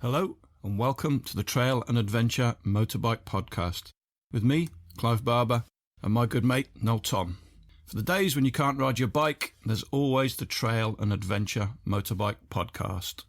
Hello and welcome to the Trail and Adventure Motorbike Podcast with me, Clive Barber, and my good mate, Noel Tom. For the days when you can't ride your bike, there's always the Trail and Adventure Motorbike Podcast.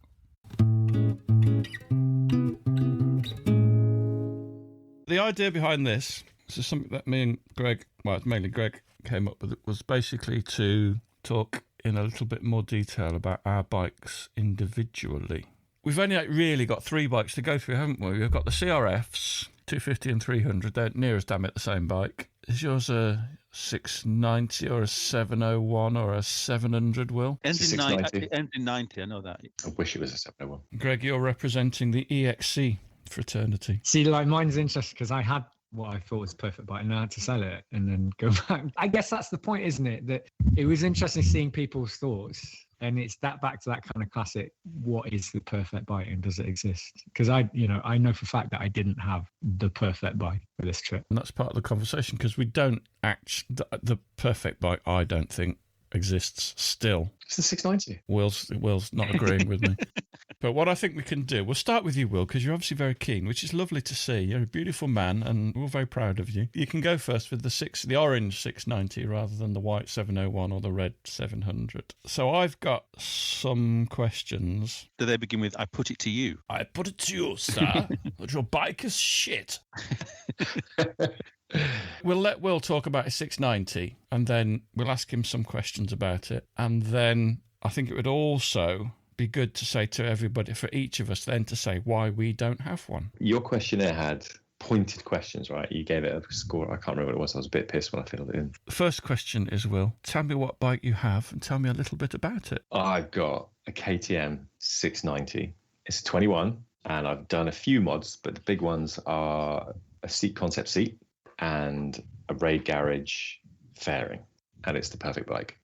The idea behind this is something that me and Greg, well, it's mainly Greg, came up with. It was basically to talk in a little bit more detail about our bikes individually. We've only really got three bikes to go through, haven't we? We've got the CRFs, 250 and 300. They're near as damn it the same bike. Is yours a 690 or a 701 or a 700, Will? Ends in 90, I know that. I wish it was a 701. Greg, you're representing the EXC fraternity. See, like, mine's interesting because I had what I thought was a perfect bike and I had to sell it and then go back. I guess that's the point, isn't it? That it was interesting seeing people's thoughts. And it's that back to that kind of classic, what is the perfect bike and does it exist? Because I know for a fact that I didn't have the perfect bike for this trip. And that's part of the conversation because we don't the perfect bike, I don't think, exists still. It's the 690. Will's not agreeing with me. But what I think we can do, we'll start with you, Will, because you're obviously very keen, which is lovely to see. You're a beautiful man, and we're very proud of you. You can go first with the orange 690 rather than the white 701 or the red 700. So I've got some questions. Do they begin with, I put it to you? I put it to you, sir, that your bike is shit. We'll let Will talk about his 690, and then we'll ask him some questions about it. And then I think it would also be good to say to everybody, for each of us then, to say why we don't have one. Your questionnaire had pointed questions, right? You gave it a score. I can't remember what it was. I was a bit pissed when I filled it in. The first question is, Will, tell me what bike you have and tell me a little bit about it. I've got a KTM 690. It's a 21, and I've done a few mods, but the big ones are a seat concept seat and a raid garage fairing, and it's the perfect bike.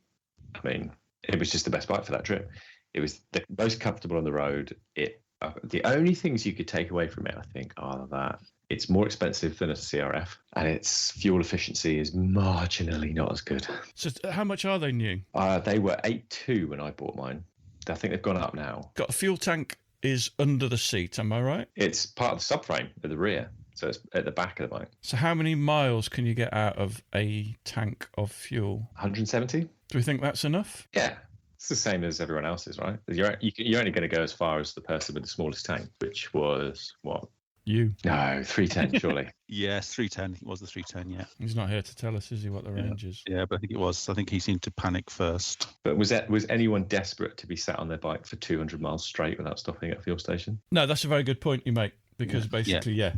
I mean, it was just the best bike for that trip. It was the most comfortable on the road. The only things you could take away from it, I think, are that it's more expensive than a CRF, and its fuel efficiency is marginally not as good. So how much are they new? They were 8.2 when I bought mine. I think they've gone up now. Got a fuel tank is under the seat, am I right? It's part of the subframe at the rear, so it's at the back of the bike. So how many miles can you get out of a tank of fuel? 170. Do we think that's enough? Yeah. It's the same as everyone else's, right? You're only going to go as far as the person with the smallest tank, which was what? You. No, 310, surely. Yes, 310. It was the 310, yeah. He's not here to tell us, is he, what the range is? Yeah, but I think it was. I think he seemed to panic first. But was anyone desperate to be sat on their bike for 200 miles straight without stopping at a fuel station? No, that's a very good point you make, because basically, yeah.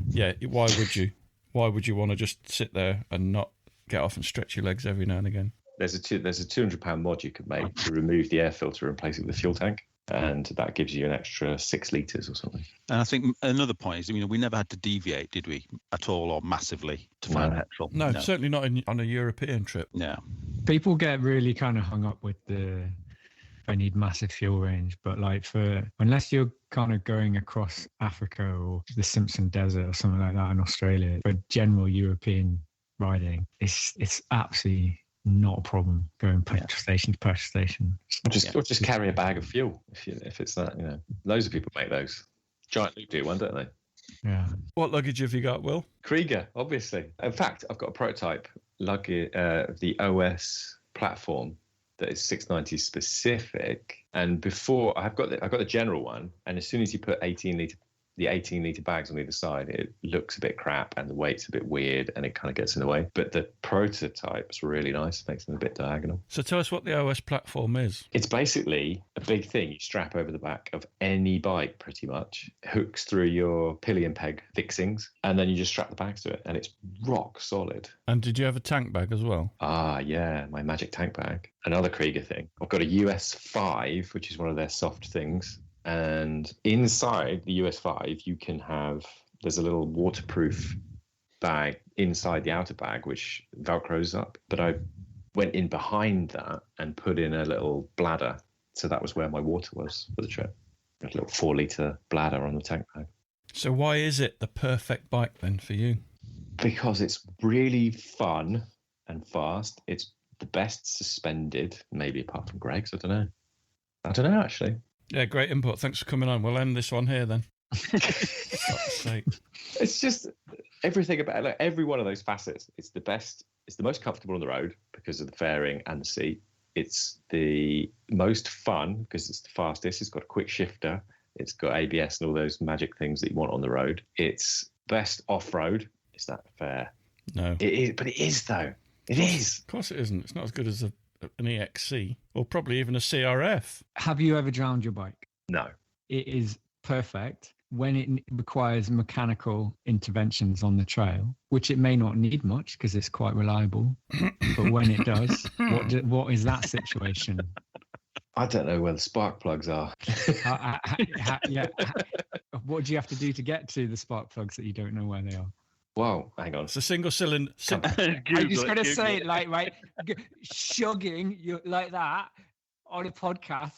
Why would you? Why would you want to just sit there and not get off and stretch your legs every now and again? There's a £200 mod you could make to remove the air filter and replace it with a fuel tank, and that gives you an extra 6 litres or something. And I think another point is, we never had to deviate, did we, at all or massively to find petrol? No, certainly not on a European trip. Yeah. People get really kind of hung up with I need massive fuel range, but like unless you're kind of going across Africa or the Simpson Desert or something like that in Australia, for general European riding, it's absolutely not a problem going station to petrol station. Or just carry a bag of fuel if it's that. Loads of people make those. Giant Loop do one, don't they? Yeah. What luggage have you got, Will? Krieger, obviously. In fact, I've got a prototype luggage, the OS platform that is 690 specific. And before I've got the general one, and as soon as you put 18 litre bags on either side, it looks a bit crap and the weight's a bit weird and it kind of gets in the way. But the prototype's really nice, makes them a bit diagonal. So tell us what the OS platform is. It's basically a big thing you strap over the back of any bike pretty much, hooks through your pillion peg fixings, and then you just strap the bags to it and it's rock solid. And did you have a tank bag as well? Yeah, my magic tank bag. Another Krieger thing. I've got a US 5, which is one of their soft things. And inside the US 5, there's a little waterproof bag inside the outer bag, which Velcros up. But I went in behind that and put in a little bladder. So that was where my water was for the trip. A little 4-litre bladder on the tank bag. So why is it the perfect bike then for you? Because it's really fun and fast. It's the best suspended, maybe apart from Greg's. I don't know, actually. Yeah, great input. Thanks for coming on. We'll end this one here then. Fuck's sake. It's just everything about it. Like, every one of those facets. It's the best. It's the most comfortable on the road because of the fairing and the seat. It's the most fun because it's the fastest. It's got a quick shifter. It's got ABS and all those magic things that you want on the road. It's best off-road. Is that fair? No. It is, but it is though. It is. Of course it isn't. It's not as good as an EXC or probably even a CRF. Have you ever drowned your bike? No. It is perfect when it requires mechanical interventions on the trail, which it may not need much because it's quite reliable. But when it does, what is that situation? I don't know where the spark plugs are. What do you have to do to get to the spark plugs that you don't know where they are? Whoa, hang on. It's a single cylinder. I'm just going to say it like, right, shugging you like that on a podcast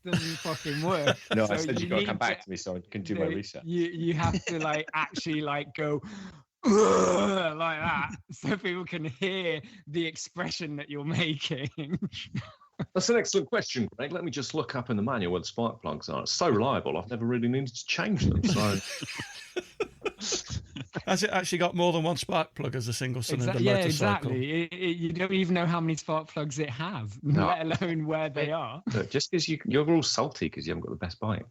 doesn't fucking work. No, so I said you got to come back to me so I can do my research. You have to like actually like go like that so people can hear the expression that you're making. That's an excellent question, Greg. Let me just look up in the manual where the spark plugs are. It's so reliable, I've never really needed to change them. So, has it actually got more than one spark plug as a single cylinder motorcycle? Yeah, exactly. You don't even know how many spark plugs it has, No. let alone where they are. Look, just because you're all salty because you haven't got the best bike.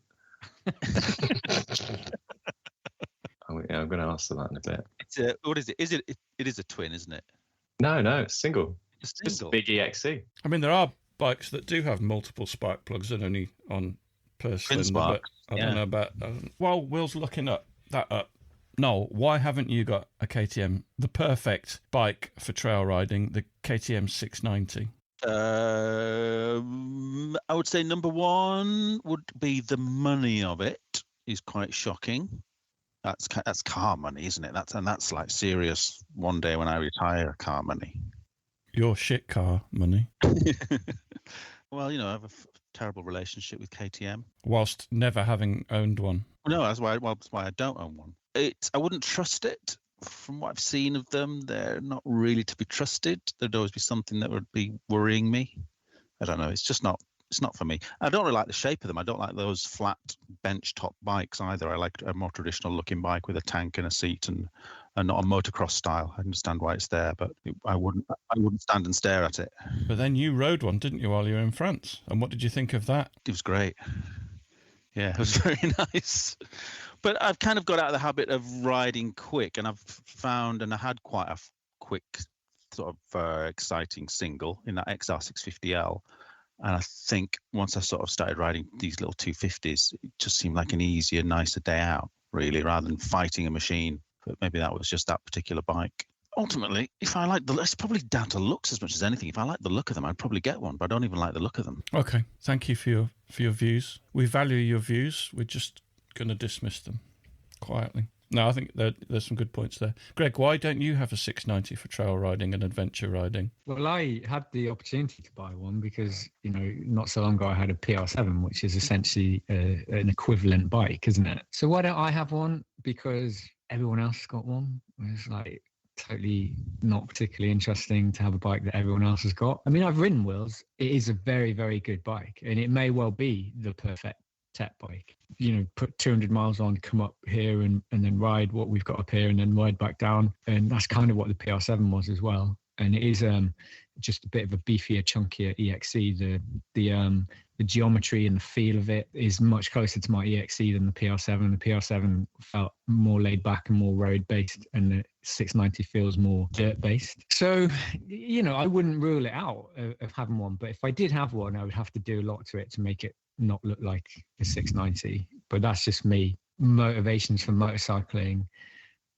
I'm going to answer that in a bit. It's what is it? It is a twin, isn't it? No, it's single. It's Just a big EXC. I mean, there are bikes that do have multiple spark plugs and only on per cylinder. spark, But I don't know about. While Will's looking that up, Noel, why haven't you got a KTM, the perfect bike for trail riding, the KTM 690? I would say number one would be the money of it is quite shocking. That's car money, isn't it? That's like serious. One day when I retire, car money. Your shit car money. Well, I have a terrible relationship with KTM. Whilst never having owned one. No, that's why I don't own one. I wouldn't trust it. From what I've seen of them, they're not really to be trusted. There'd always be something that would be worrying me. I don't know. It's just not. It's not for me. I don't really like the shape of them. I don't like those flat bench top bikes either. I like a more traditional looking bike with a tank and a seat and not a motocross style. I understand why it's there, but I wouldn't stand and stare at it. But then you rode one, didn't you, while you were in France? And what did you think of that? It was great. Yeah, it was very nice. But I've kind of got out of the habit of riding quick, and I've found, and I had quite a quick sort of exciting single in that XR650L. And I think once I sort of started riding these little 250s, it just seemed like an easier, nicer day out, really, rather than fighting a machine. But maybe that was just that particular bike. Ultimately, if I like it's probably down to looks as much as anything. If I like the look of them, I'd probably get one, but I don't even like the look of them. Okay, thank you for your views. We value your views. We're just going to dismiss them quietly. No, I think there's some good points there. Greg, why don't you have a 690 for trail riding and adventure riding? Well, I had the opportunity to buy one because, not so long ago I had a PR7, which is essentially an equivalent bike, isn't it? So why don't I have one? Because everyone else has got one. It's like totally not particularly interesting to have a bike that everyone else has got. I mean, I've ridden Will's. It is a very, very good bike, and it may well be the perfect TET bike. Put 200 miles on, come up here and then ride what we've got up here and then ride back down. And that's kind of what the PR7 was as well. And it is just a bit of a beefier, chunkier EXC. The geometry and the feel of it is much closer to my EXC than the PR7. The PR7 felt more laid back and more road based, and the 690 feels more dirt based. So, I wouldn't rule it out of having one. But if I did have one, I would have to do a lot to it to make it not look like a 690. But that's just me. Motivations for motorcycling.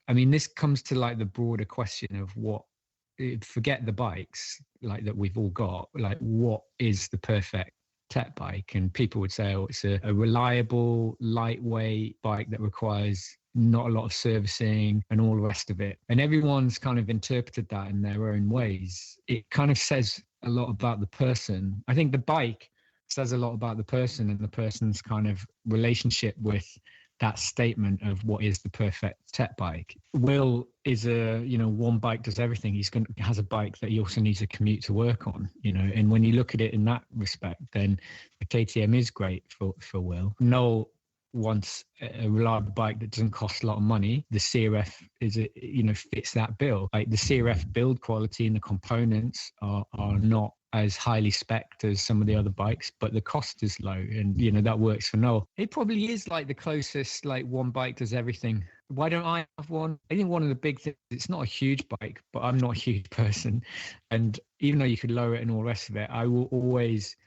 I mean, this comes to like the broader question of forget the bikes like that we've all got, like what is the perfect TET bike? And people would say, it's a reliable, lightweight bike that requires not a lot of servicing and all the rest of it. And everyone's kind of interpreted that in their own ways. It kind of says a lot about the person. I think the bike says a lot about the person and the person's kind of relationship with that statement of what is the perfect TET bike. Will is one bike does everything. He has a bike that he also needs to commute to work on, and when you look at it in that respect, then the KTM is great for Will. Noel wants a reliable bike that doesn't cost a lot of money, the CRF fits that bill. Like the CRF build quality and the components are not as highly spec'd as some of the other bikes, but the cost is low, and that works for Noel. It probably is like the closest, like one bike does everything. Why don't I have one? I think one of the big things, it's not a huge bike, but I'm not a huge person, and even though you could lower it and all the rest of it, I will always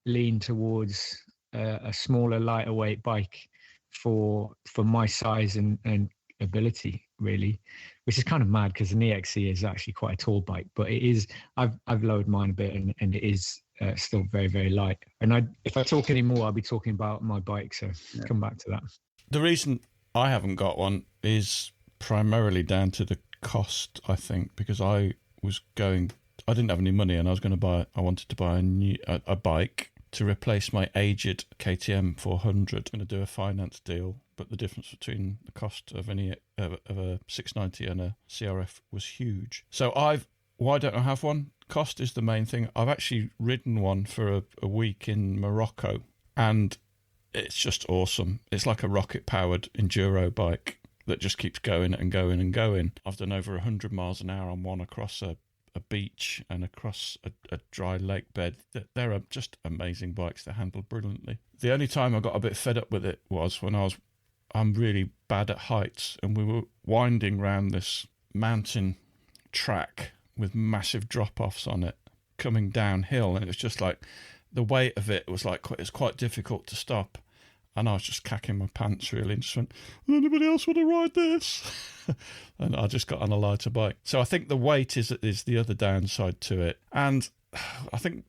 lean towards a smaller, lighter weight bike for my size and ability, really, which is kind of mad because an EXC is actually quite a tall bike, but it is. I've lowered mine a bit, and it is still very, very light. And if I talk anymore, I'll be talking about my bike. So come back to that. The reason I haven't got one is primarily down to the cost, I think, because I didn't have any money, and I wanted to buy a bike to replace my aged KTM 400. I'm going to do a finance deal, but the difference between the cost of a 690 and a CRF was huge. So why don't I have one? Cost is the main thing. I've actually ridden one for a week in Morocco, and it's just awesome. It's like a rocket-powered enduro bike that just keeps going and going and going. I've done over 100 miles an hour on one across a beach and across a dry lake bed. They're just amazing bikes. They're handled brilliantly. The only time I got a bit fed up with it was when I'm really bad at heights, and we were winding round this mountain track with massive drop-offs on it, coming downhill, and it was just like the weight of it was like it's quite difficult to stop. And I was just cacking my pants, really, and just went, anybody else want to ride this? And I just got on a lighter bike. So I think the weight is the other downside to it. And I think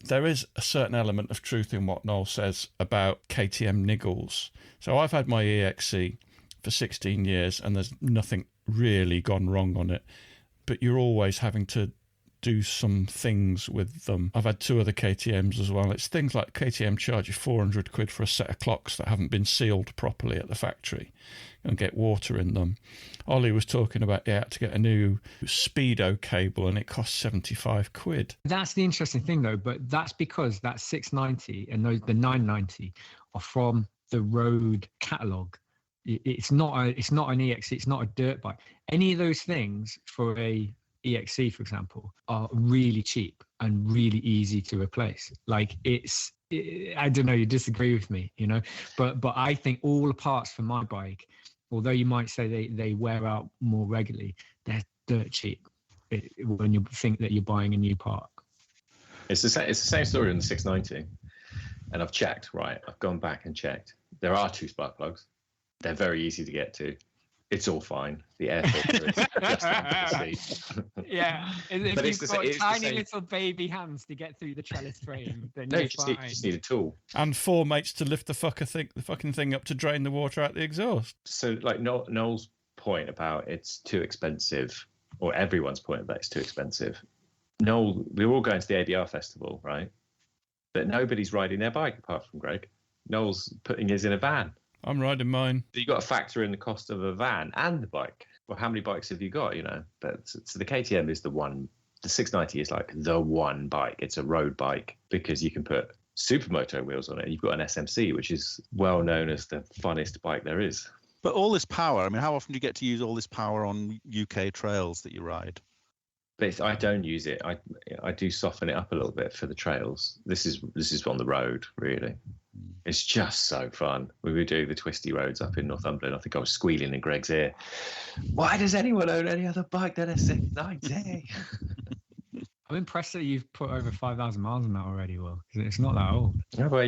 there is a certain element of truth in what Noel says about KTM niggles. So I've had my EXC for 16 years, and there's nothing really gone wrong on it. But you're always having to do some things with them. I've had two other KTMs as well. It's things like KTM charge you 400 quid for a set of clocks that haven't been sealed properly at the factory and get water in them. Ollie was talking about he had to get a new Speedo cable, and it costs 75 quid. That's the interesting thing, though, but that's because that 690 and the 990 are from the road catalogue. It's not an EXC. It's not a dirt bike. Any of those things for a EXC, for example, are really cheap and really easy to replace. Like I don't know, you disagree with me, but I think all the parts for my bike, although you might say they wear out more regularly, they're dirt cheap when you think that you're buying a new part. It's the same story on the 690, and I've checked. Right, I've gone back and checked. There are two spark plugs. They're very easy to get to. It's all fine. The air filter is just under the seat. Yeah, if you've got tiny little baby hands to get through the trellis frame, then you're fine. You just need a tool. And four mates to lift the fucking thing up to drain the water out the exhaust. So, like Noel's point about it's too expensive, or everyone's point about it's too expensive. Noel, we were all going to the ABR festival, right? But nobody's riding their bike apart from Greg. Noel's putting his in a van. I'm riding mine. So you've got to factor in the cost of a van and the bike. Well, how many bikes have you got, But so the KTM is the one. The 690 is like the one bike. It's a road bike because you can put supermoto wheels on it. You've got an SMC, which is well known as the funnest bike there is. But all this power, I mean, how often do you get to use all this power on UK trails that you ride? But I don't use it. I do soften it up a little bit for the trails. This is on the road, really. It's just so fun. We were doing the twisty roads up in Northumberland. I think I was squealing in Greg's ear. Why does anyone own any other bike than a 690? I'm impressed that you've put over 5,000 miles on that already, Will, because it's not that old. Yeah, well,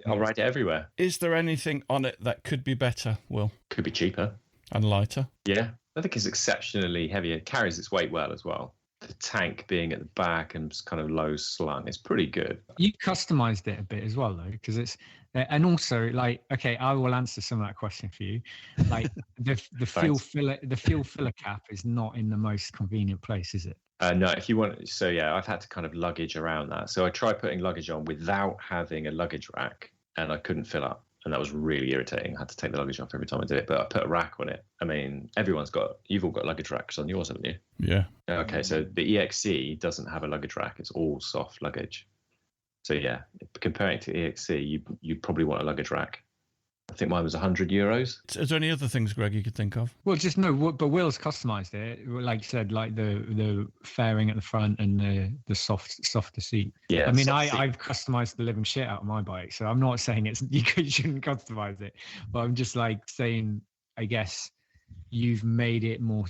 I'll ride it everywhere. Is there anything on it that could be better, Will? Could be cheaper. And lighter? Yeah. I think it's exceptionally heavy. It carries its weight well as well. The tank being at the back and kind of low slung, it's pretty good. You customized it a bit as well, though, because it's and also like, okay, I will answer some of that question for you. Like the fuel filler cap is not in the most convenient place, is it? No, if you want. So yeah, I've had to kind of luggage around that. So I tried putting luggage on without having a luggage rack, and I couldn't fill up. And that was really irritating. I had to take the luggage off every time I did it, but I put a rack on it. I mean, you've all got luggage racks on yours, haven't you? Yeah. Okay, so the EXC doesn't have a luggage rack. It's all soft luggage. So yeah, comparing it to EXC, you probably want a luggage rack. I think mine was €100. Is there any other things, Greg, you could think of? Well, just no, but Will's customized it. Like you said, like the fairing at the front and the softer seat. Yeah. I mean, soft seat. I've customized the living shit out of my bike, so I'm not saying you shouldn't customize it, but I'm just like saying, I guess you've made it more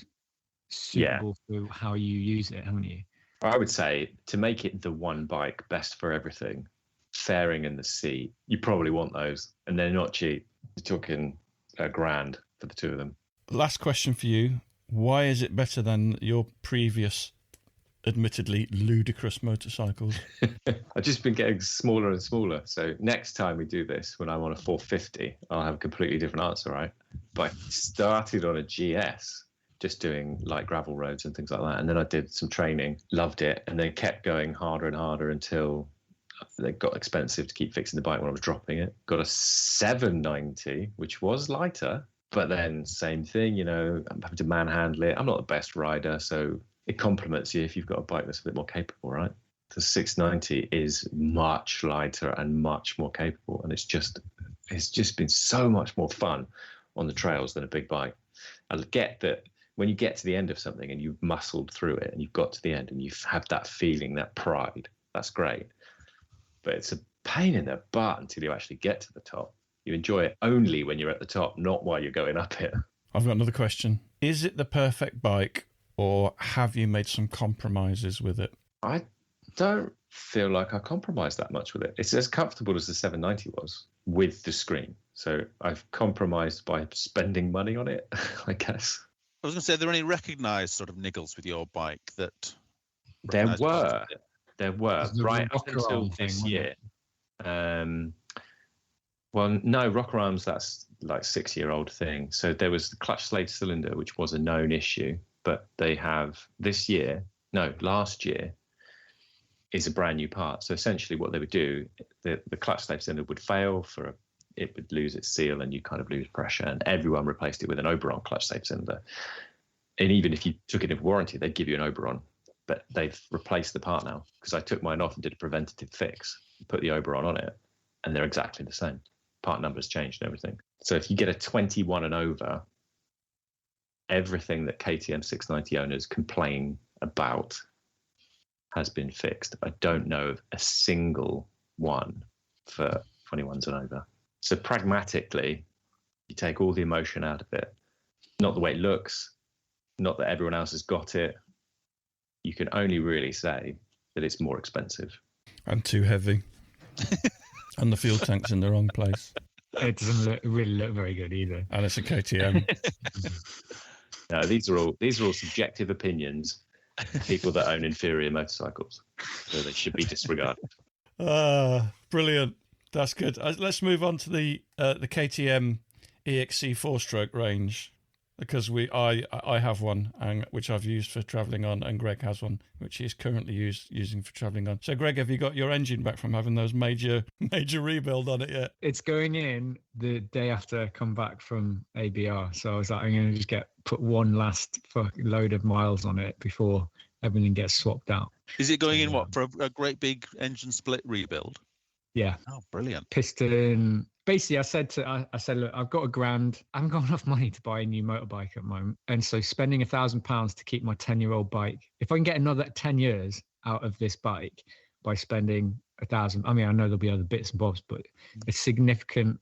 suitable for how you use it, haven't you? I would say to make it the one bike best for everything, fairing and the seat, you probably want those, and they're not cheap. You're talking $1,000 for the two of them. Last question for you. Why is it better than your previous, admittedly ludicrous motorcycles? I've just been getting smaller and smaller. So next time we do this, when I'm on a 450, I'll have a completely different answer, right? But I started on a GS, just doing like gravel roads and things like that. And then I did some training, loved it, and then kept going harder and harder until they got expensive to keep fixing the bike when I was dropping it. Got a 790, which was lighter, but then same thing, I'm having to manhandle it. I'm not the best rider, so it complements you if you've got a bike that's a bit more capable, right? The 690 is much lighter and much more capable, and it's just been so much more fun on the trails than a big bike. I get that when you get to the end of something and you've muscled through it and you've got to the end and you've had that feeling, that pride, that's great. But it's a pain in the butt until you actually get to the top. You enjoy it only when you're at the top, not while you're going up it. I've got another question. Is it the perfect bike, or have you made some compromises with it? I don't feel like I compromised that much with it. It's as comfortable as the 790 was with the screen. So I've compromised by spending money on it, I guess. I was going to say, are there any recognised sort of niggles with your bike that... There were right up rocker until arm this thing, year. Well, no, rocker arms, that's like 6-year-old thing. So there was the clutch slave cylinder, which was a known issue, but they have last year is a brand new part. So essentially what they would do, the clutch slave cylinder would fail it would lose its seal and you kind of lose pressure, and everyone replaced it with an Oberon clutch slave cylinder. And even if you took it in warranty, they'd give you an Oberon. But they've replaced the part now, because I took mine off and did a preventative fix, put the Oberon on it, and they're exactly the same. Part numbers changed and everything. So if you get a 21 and over, everything that KTM 690 owners complain about has been fixed. I don't know of a single one for 21s and over. So pragmatically, you take all the emotion out of it. Not the way it looks, not that everyone else has got it. You can only really say that it's more expensive. And too heavy. And the fuel tank's in the wrong place. It doesn't really look very good either. And it's a KTM. No, these are all subjective opinions of people that own inferior motorcycles. So they should be disregarded. Brilliant. That's good. Let's move on to the KTM EXC 4-stroke range, because I have one which I've used for travelling on, and Greg has one which he's currently using for travelling on. So Greg, have you got your engine back from having those major rebuild on it yet? It's going in the day after I come back from ABR, so I was like, I'm going to just put one last load of miles on it before everything gets swapped out. Is it going in for a great big engine split rebuild? Yeah. Oh, brilliant. Piston. Basically, I said, look, I've got $1,000. I haven't got enough money to buy a new motorbike at the moment. And so spending £1,000 to keep my 10-year-old bike, if I can get another 10 years out of this bike by spending $1,000, I mean, I know there'll be other bits and bobs, but a significant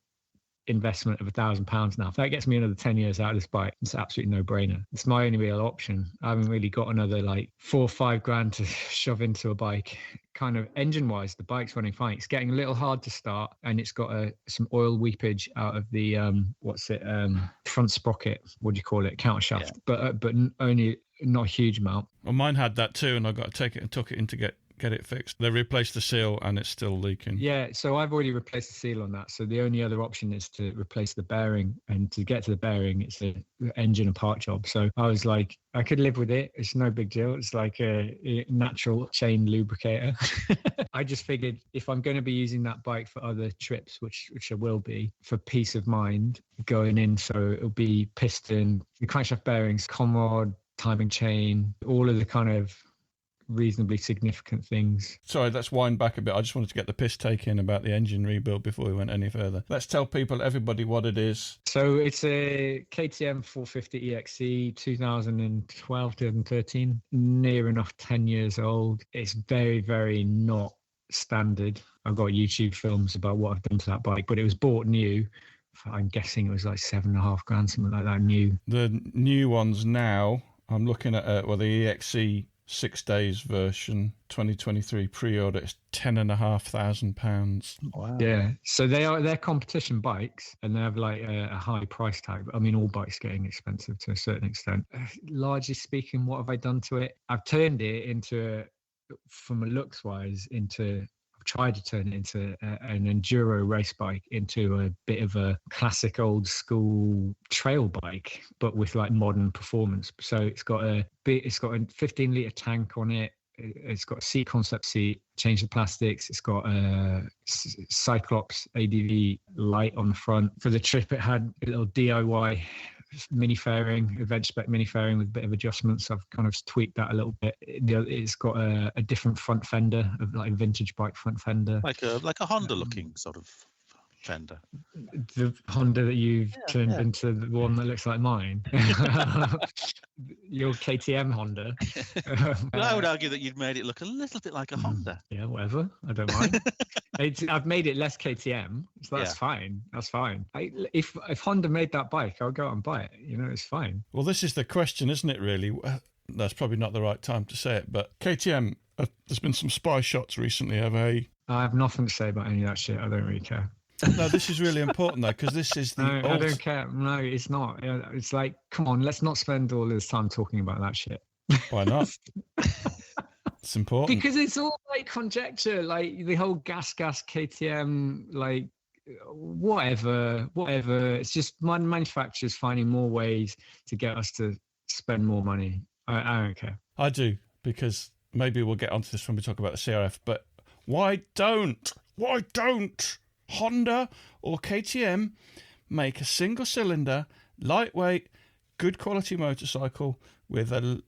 investment of £1,000 now. If that gets me another 10 years out of this bike, it's absolutely no brainer. It's my only real option. I haven't really got another like $4 or $5 to shove into a bike. Kind of engine wise, the bike's running fine. It's getting a little hard to start, and it's got some oil weepage out of the front sprocket. What do you call it? Countershaft. Yeah. But only not a huge amount. Well, mine had that too, and I got to take it and took it in to get it fixed. They replaced the seal and it's still leaking. Yeah, so I've already replaced the seal on that. So the only other option is to replace the bearing, and to get to the bearing, it's an engine and part job. So I was like, I could live with it. It's no big deal. It's like a natural chain lubricator. I just figured if I'm going to be using that bike for other trips, which I will be, for peace of mind going in, so it'll be piston, the crankshaft bearings, conrod, timing chain, all of the kind of reasonably significant things. Sorry, let's wind back a bit. I just wanted to get the piss taken about the engine rebuild before we went any further. Let's tell everybody what it is. So it's a KTM 450 EXC 2012, 2013, near enough 10 years old. It's very, very not standard. I've got YouTube films about what I've done to that bike, but it was bought new. I'm guessing it was like $7,500, something like that, new. The new ones now, I'm looking at the EXC 6 days version 2023 pre-order is £10,500. Wow. Yeah, so they're competition bikes, and they have like a high price tag. I mean, all bikes getting expensive to a certain extent. Largely speaking, what have I done to it? I've turned it into, from a looks wise, tried to turn it into an enduro race bike, into a bit of a classic old school trail bike, but with like modern performance. So it's got a 15-litre tank on it. It's got a seat concept seat, changed the plastics. It's got a Cyclops ADV light on the front. For the trip, it had a little DIY mini fairing, a Spec mini fairing with a bit of adjustments. I've kind of tweaked that a little bit. It's got a different front fender, like a vintage bike front fender, like a Honda looking sort of fender. The Honda that you've turned into the one that looks like mine. Your KTM Honda. Well, I would argue that you'd made it look a little bit like a Honda. Yeah, whatever. I don't mind. I've made it less KTM, so that's fine. That's fine. If Honda made that bike, I'll go out and buy it. You know, it's fine. Well, this is the question, isn't it, really? That's probably not the right time to say it, but KTM, there's been some spy shots recently of I have nothing to say about any of that shit. I don't really care. No, this is really important, though, because this is the No, I don't care. No, it's not. It's like, come on, let's not spend all this time talking about that shit. Why not? It's important. Because it's all like conjecture, like the whole gas KTM, like whatever. It's just manufacturers finding more ways to get us to spend more money. I don't care. I do, because maybe we'll get onto this when we talk about the CRF, but why don't Honda or KTM make a single cylinder, lightweight, good quality motorcycle with a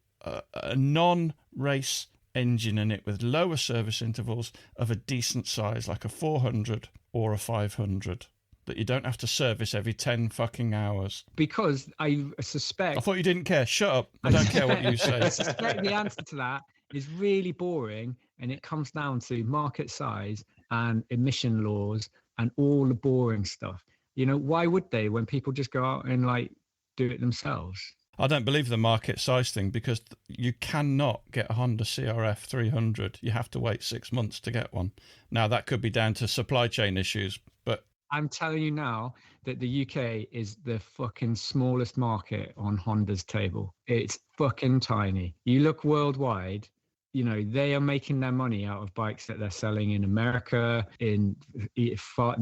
non-race engine in it, with lower service intervals of a decent size, like a 400 or a 500, that you don't have to service every 10 fucking hours? Because I suspect... I thought you didn't care. Shut up. I don't care what you say. I suspect the answer to that is really boring, and it comes down to market size and emission laws and all the boring stuff. You know, why would they, when people just go out and like do it themselves? I don't believe the market size thing, because you cannot get a Honda CRF 300. You have to wait 6 months to get one. Now, that could be down to supply chain issues, but... I'm telling you now that the UK is the fucking smallest market on Honda's table. It's fucking tiny. You look worldwide, you know, they are making their money out of bikes that they're selling in America, in the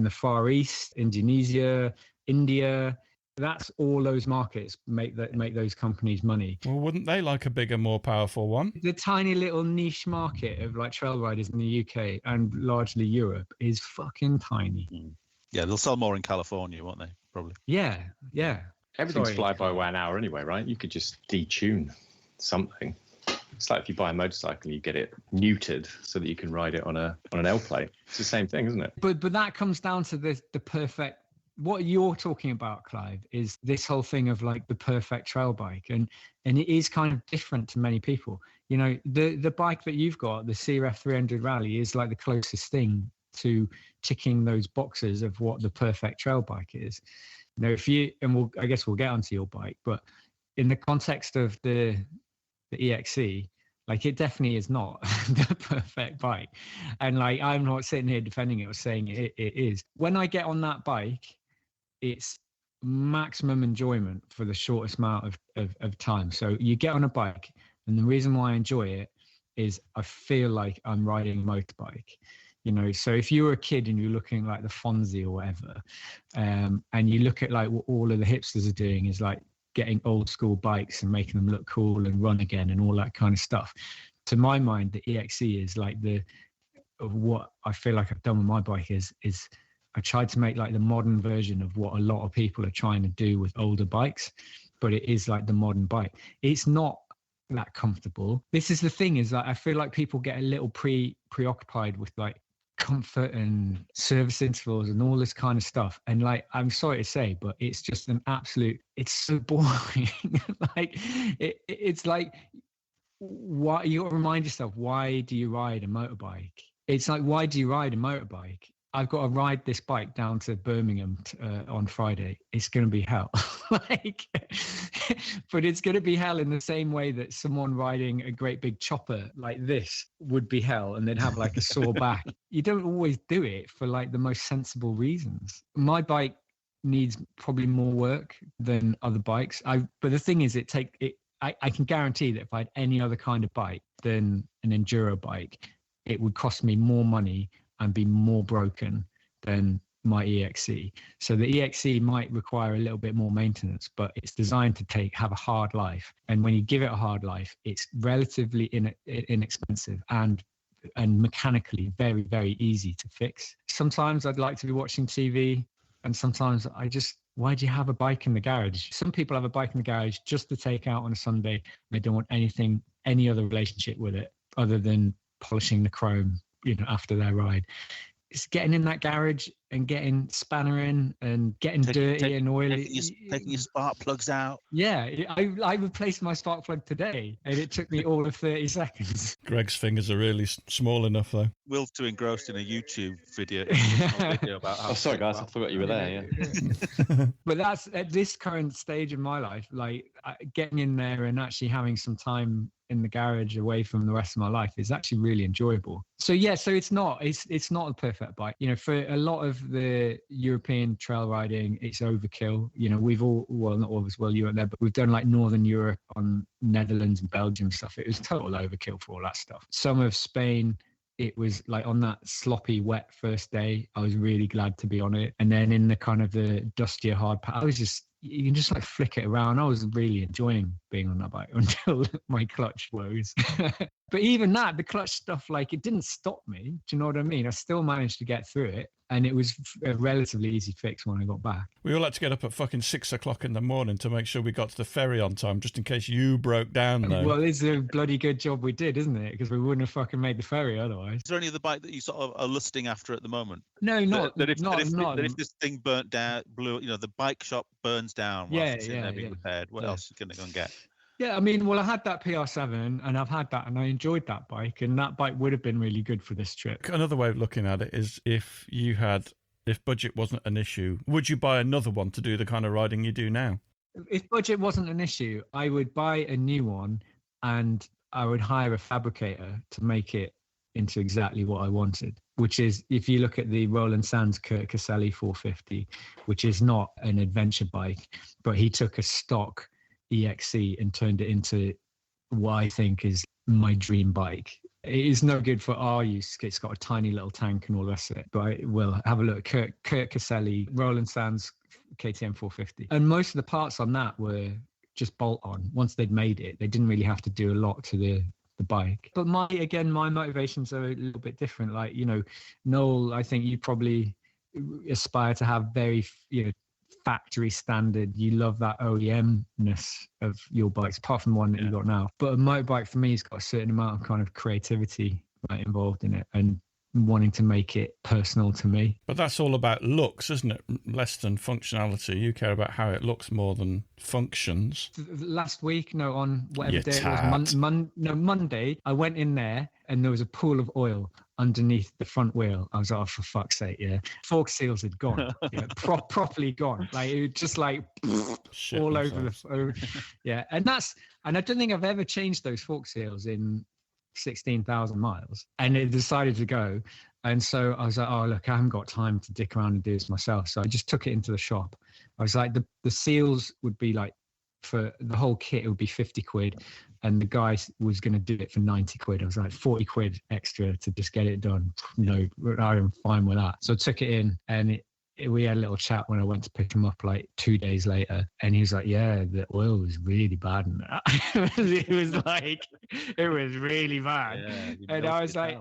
Far East, Indonesia, India. That's all those markets make those companies money. Well, wouldn't they like a bigger, more powerful one? The tiny little niche market of like trail riders in the UK and largely Europe is fucking tiny. Yeah, they'll sell more in California, won't they? Probably. Yeah. Everything's fly-by-wire now anyway, right? You could just detune something. It's like if you buy a motorcycle, you get it neutered so that you can ride it on an L plate. It's the same thing, isn't it? But that comes down to the perfect. What you're talking about, Clive, is this whole thing of like the perfect trail bike, and it is kind of different to many people. You know, the bike that you've got, the CRF 300 Rally, is like the closest thing to ticking those boxes of what the perfect trail bike is. You know, I guess we'll get onto your bike, but in the context of the EXC, like it definitely is not the perfect bike. And like, I'm not sitting here defending it or saying it is. When I get on that bike, it's maximum enjoyment for the shortest amount of time. So you get on a bike, and the reason why I enjoy it is I feel like I'm riding a motorbike. You know, so if you were a kid and you're looking like the Fonzie or whatever, and you look at like what all of the hipsters are doing is like getting old school bikes and making them look cool and run again and all that kind of stuff. To my mind, the EXC is like what I feel like I've done with my bike is I tried to make like the modern version of what a lot of people are trying to do with older bikes, but it is like the modern bike. It's not that comfortable. This is the thing, is that I feel like people get a little preoccupied with like comfort and service intervals and all this kind of stuff. And like, I'm sorry to say, but it's just it's so boring. Like it's like, why, you got to remind yourself, why do you ride a motorbike? It's like, why do you ride a motorbike? I've got to ride this bike down to Birmingham on Friday. It's going to be hell. Like, but it's going to be hell in the same way that someone riding a great big chopper like this would be hell, and they'd have like a sore back. You don't always do it for like the most sensible reasons. My bike needs probably more work than other bikes. But the thing is, I can guarantee that if I had any other kind of bike than an enduro bike, it would cost me more money and be more broken than my EXC. So the EXC might require a little bit more maintenance, but it's designed to have a hard life. And when you give it a hard life, it's relatively inexpensive and mechanically very, very easy to fix. Sometimes I'd like to be watching TV, and sometimes why do you have a bike in the garage? Some people have a bike in the garage just to take out on a Sunday. They don't want any other relationship with it other than polishing the chrome, after their ride. It's getting in that garage and getting spanner in and getting dirty and oily. Taking your spark plugs out. Yeah, I replaced my spark plug today, and it took me all of 30 seconds. Greg's fingers are really small enough, though. Will's too engrossed in a YouTube video, about how. Oh, sorry, guys, I forgot you were there. Yeah. But that's at this current stage of my life, like getting in there and actually having some time in the garage away from the rest of my life is actually really enjoyable. So yeah, so it's not a perfect bike. For a lot of the European trail riding, it's overkill. We've not all of us, you weren't there, but we've done like Northern Europe on Netherlands and Belgium stuff. It was total overkill for all that stuff. Some of Spain, it was like on that sloppy, wet first day, I was really glad to be on it. And then in the kind of the dustier hard part, you can just like flick it around. I was really enjoying being on that bike until my clutch woes. But even that, the clutch stuff, like, it didn't stop me. Do you know what I mean? I still managed to get through it. And it was a relatively easy fix when I got back. We all had to get up at fucking 6 o'clock in the morning to make sure we got to the ferry on time, just in case you broke down, though. Well, it's a bloody good job we did, isn't it? Because we wouldn't have fucking made the ferry otherwise. Is there any other bike that you sort of are lusting after at the moment? No, if this thing burnt down, the bike shop burns down whilst it's in there being repaired, what else are you going to go and get? Yeah, I mean, well, I had that PR7 and I've had that and I enjoyed that bike, and that bike would have been really good for this trip. Another way of looking at it is if budget wasn't an issue, would you buy another one to do the kind of riding you do now? If budget wasn't an issue, I would buy a new one and I would hire a fabricator to make it into exactly what I wanted, which is, if you look at the Roland Sands Kurt Caselli 450, which is not an adventure bike, but he took a stock EXC and turned it into what I think is my dream bike. It is no good for our use. It's got a tiny little tank and all the rest of it. But I will have a look at Kurt Caselli, Roland Sands KTM 450. And most of the parts on that were just bolt on. Once they'd made it, they didn't really have to do a lot to the bike. But my motivations are a little bit different. Like, Noel, I think you probably aspire to have very, factory standard. You love that OEM-ness of your bikes, apart from the one that you got now. But a motorbike for me has got a certain amount of kind of creativity involved in it, and wanting to make it personal to me. But that's all about looks, isn't it? Less than functionality. You care about how it looks more than functions. Last week, on whatever day it was, Monday, I went in there and there was a pool of oil underneath the front wheel. I was like, oh, for fuck's sake, fork seals had gone, properly gone. Like, it was just like all over the and I don't think I've ever changed those fork seals in 16,000 miles, and it decided to go. And so I was like, oh, look, I haven't got time to dick around and do this myself. So I just took it into the shop. I was like, the seals would be like, for the whole kit, it would be 50 quid. And the guy was going to do it for 90 quid. I was like, 40 quid extra to just get it done. I'm fine with that. So I took it in, and we had a little chat when I went to pick him up like 2 days later. And he was like, yeah, the oil was really bad in that. it was really bad. Yeah, and I was like,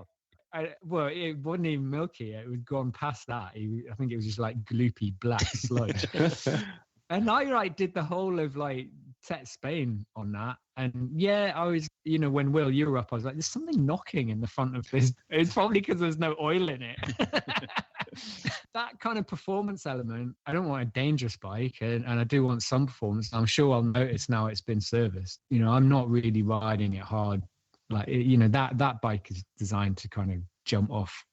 it wasn't even milky. It was gone past that. I think it was just like gloopy black sludge. And I did the whole of like TET Spain on that. And yeah, I was, when Will, you were up, I was like, there's something knocking in the front of this. It's probably because there's no oil in it. That kind of performance element, I don't want a dangerous bike, and I do want some performance. I'm sure I'll notice now it's been serviced. I'm not really riding it hard. Like, that bike is designed to kind of jump off,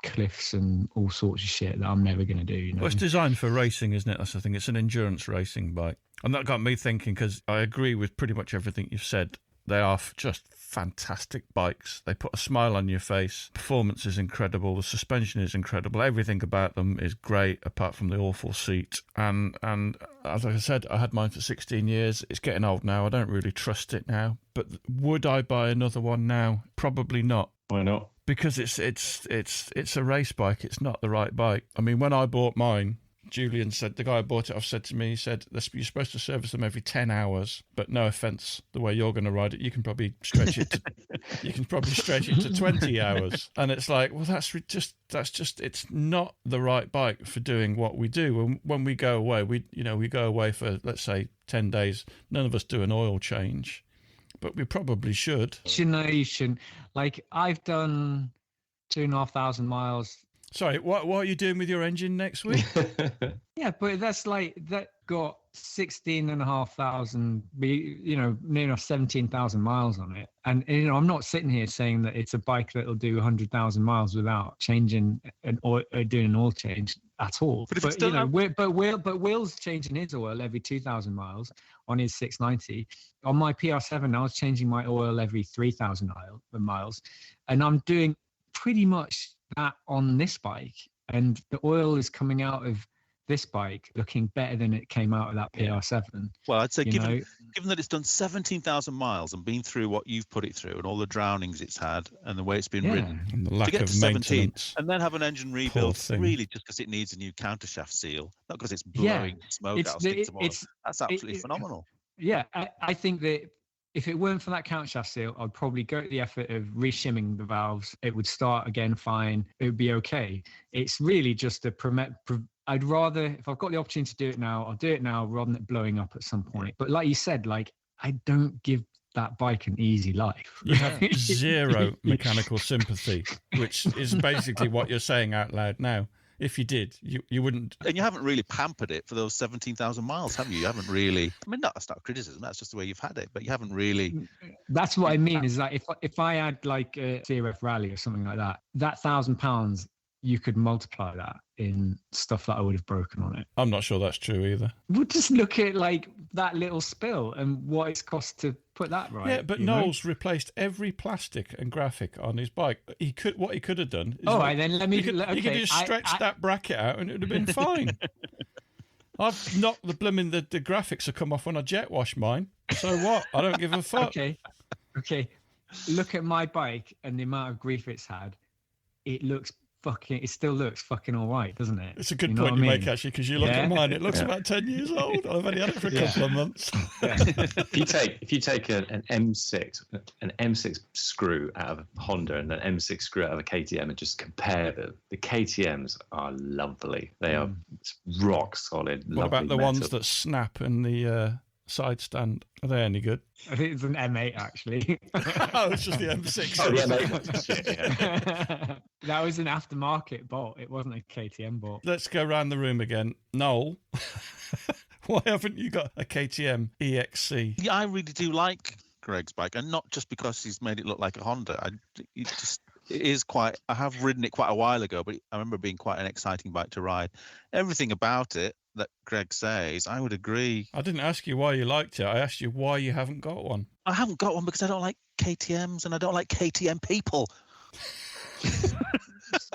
cliffs and all sorts of shit that I'm never going to do. Well, it's designed for racing, isn't it? That's the thing. It's an endurance racing bike. And that got me thinking, because I agree with pretty much everything you've said. They are just fantastic bikes. They put a smile on your face. Performance is incredible. The suspension is incredible. Everything about them is great, apart from the awful seat. And as I said, I had mine for 16 years. It's getting old now. I don't really trust it now. But would I buy another one now? Probably not. Why not? Because it's a race bike. It's not the right bike. I mean, when I bought mine, Julian said, the guy who bought it off said to me, he said, you're supposed to service them every 10 hours, but no offense, the way you're going to ride it, you can probably stretch it to 20 hours. And it's like, well, that's just, it's not the right bike for doing what we do. When we go away, we go away for, let's say, 10 days. None of us do an oil change, but we probably should. You shouldn't. Like, I've done 2,500 miles. Sorry, what are you doing with your engine next week? Yeah, but that got 16,500, near 17,000 miles on it. And, I'm not sitting here saying that it's a bike that'll do 100,000 miles without changing doing an oil change at all. But Will's changing his oil every 2,000 miles on his 690. On my PR7, I was changing my oil every 3,000 miles. And I'm doing pretty much that on this bike, and the oil is coming out of this bike looking better than it came out of that PR7. Well, I'd say given that it's done 17,000 miles and been through what you've put it through and all the drownings it's had and the way it's been ridden, and the lack to get of to 17 maintenance, and then have an engine rebuild really just because it needs a new countershaft seal, not because it's blowing smoke out of sticks of oil. That's absolutely phenomenal. Yeah, I think that if it weren't for that countershaft seal, I'd probably go to the effort of reshimming the valves. It would start again fine. It would be okay. It's really just I'd rather, if I've got the opportunity to do it now, I'll do it now rather than it blowing up at some point. But like you said, I don't give that bike an easy life. You have zero mechanical sympathy, which is basically what you're saying out loud now. If you did, you wouldn't. And you haven't really pampered it for those 17,000 miles, have you? You haven't really. I mean, that's not criticism. That's just the way you've had it. But you haven't really. That's what I mean. Is that if I had like a CRF Rally or something like that, that £1,000, you could multiply that in stuff that I would have broken on it. I'm not sure that's true either. We'll just look at like that little spill and what it's cost to put that right. Yeah, but Noel's replaced every plastic and graphic on his bike. What he could have done. Is then let me. You could just stretch that bracket out and it would have been fine. I've knocked the graphics have come off when I jet wash mine. So what? I don't give a fuck. Okay. Look at my bike and the amount of grief it's had. It still looks fucking all right, doesn't it? It's a good point you make, actually, because you look at mine, it looks about 10 years old. I've only had it for a couple of months. Yeah. If you take an M6 screw out of a Honda and an M6 screw out of a KTM and just compare them, the KTMs are lovely. They are rock solid. What about the ones that snap in the side stand? Are they any good? I think it's an M8 actually. Oh, it's just the M6. Oh, the M8 shit, yeah. That was an aftermarket bolt. It wasn't a KTM bolt. Let's go around the room again. Noel, why haven't you got a KTM EXC? Yeah, I really do like Greg's bike, and not just because he's made it look like a Honda. It is quite. I have ridden it quite a while ago, but I remember it being quite an exciting bike to ride. Everything about it that Greg says, I would agree. I didn't ask you why you liked it. I asked you why you haven't got one. I haven't got one because I don't like KTMs and I don't like KTM people.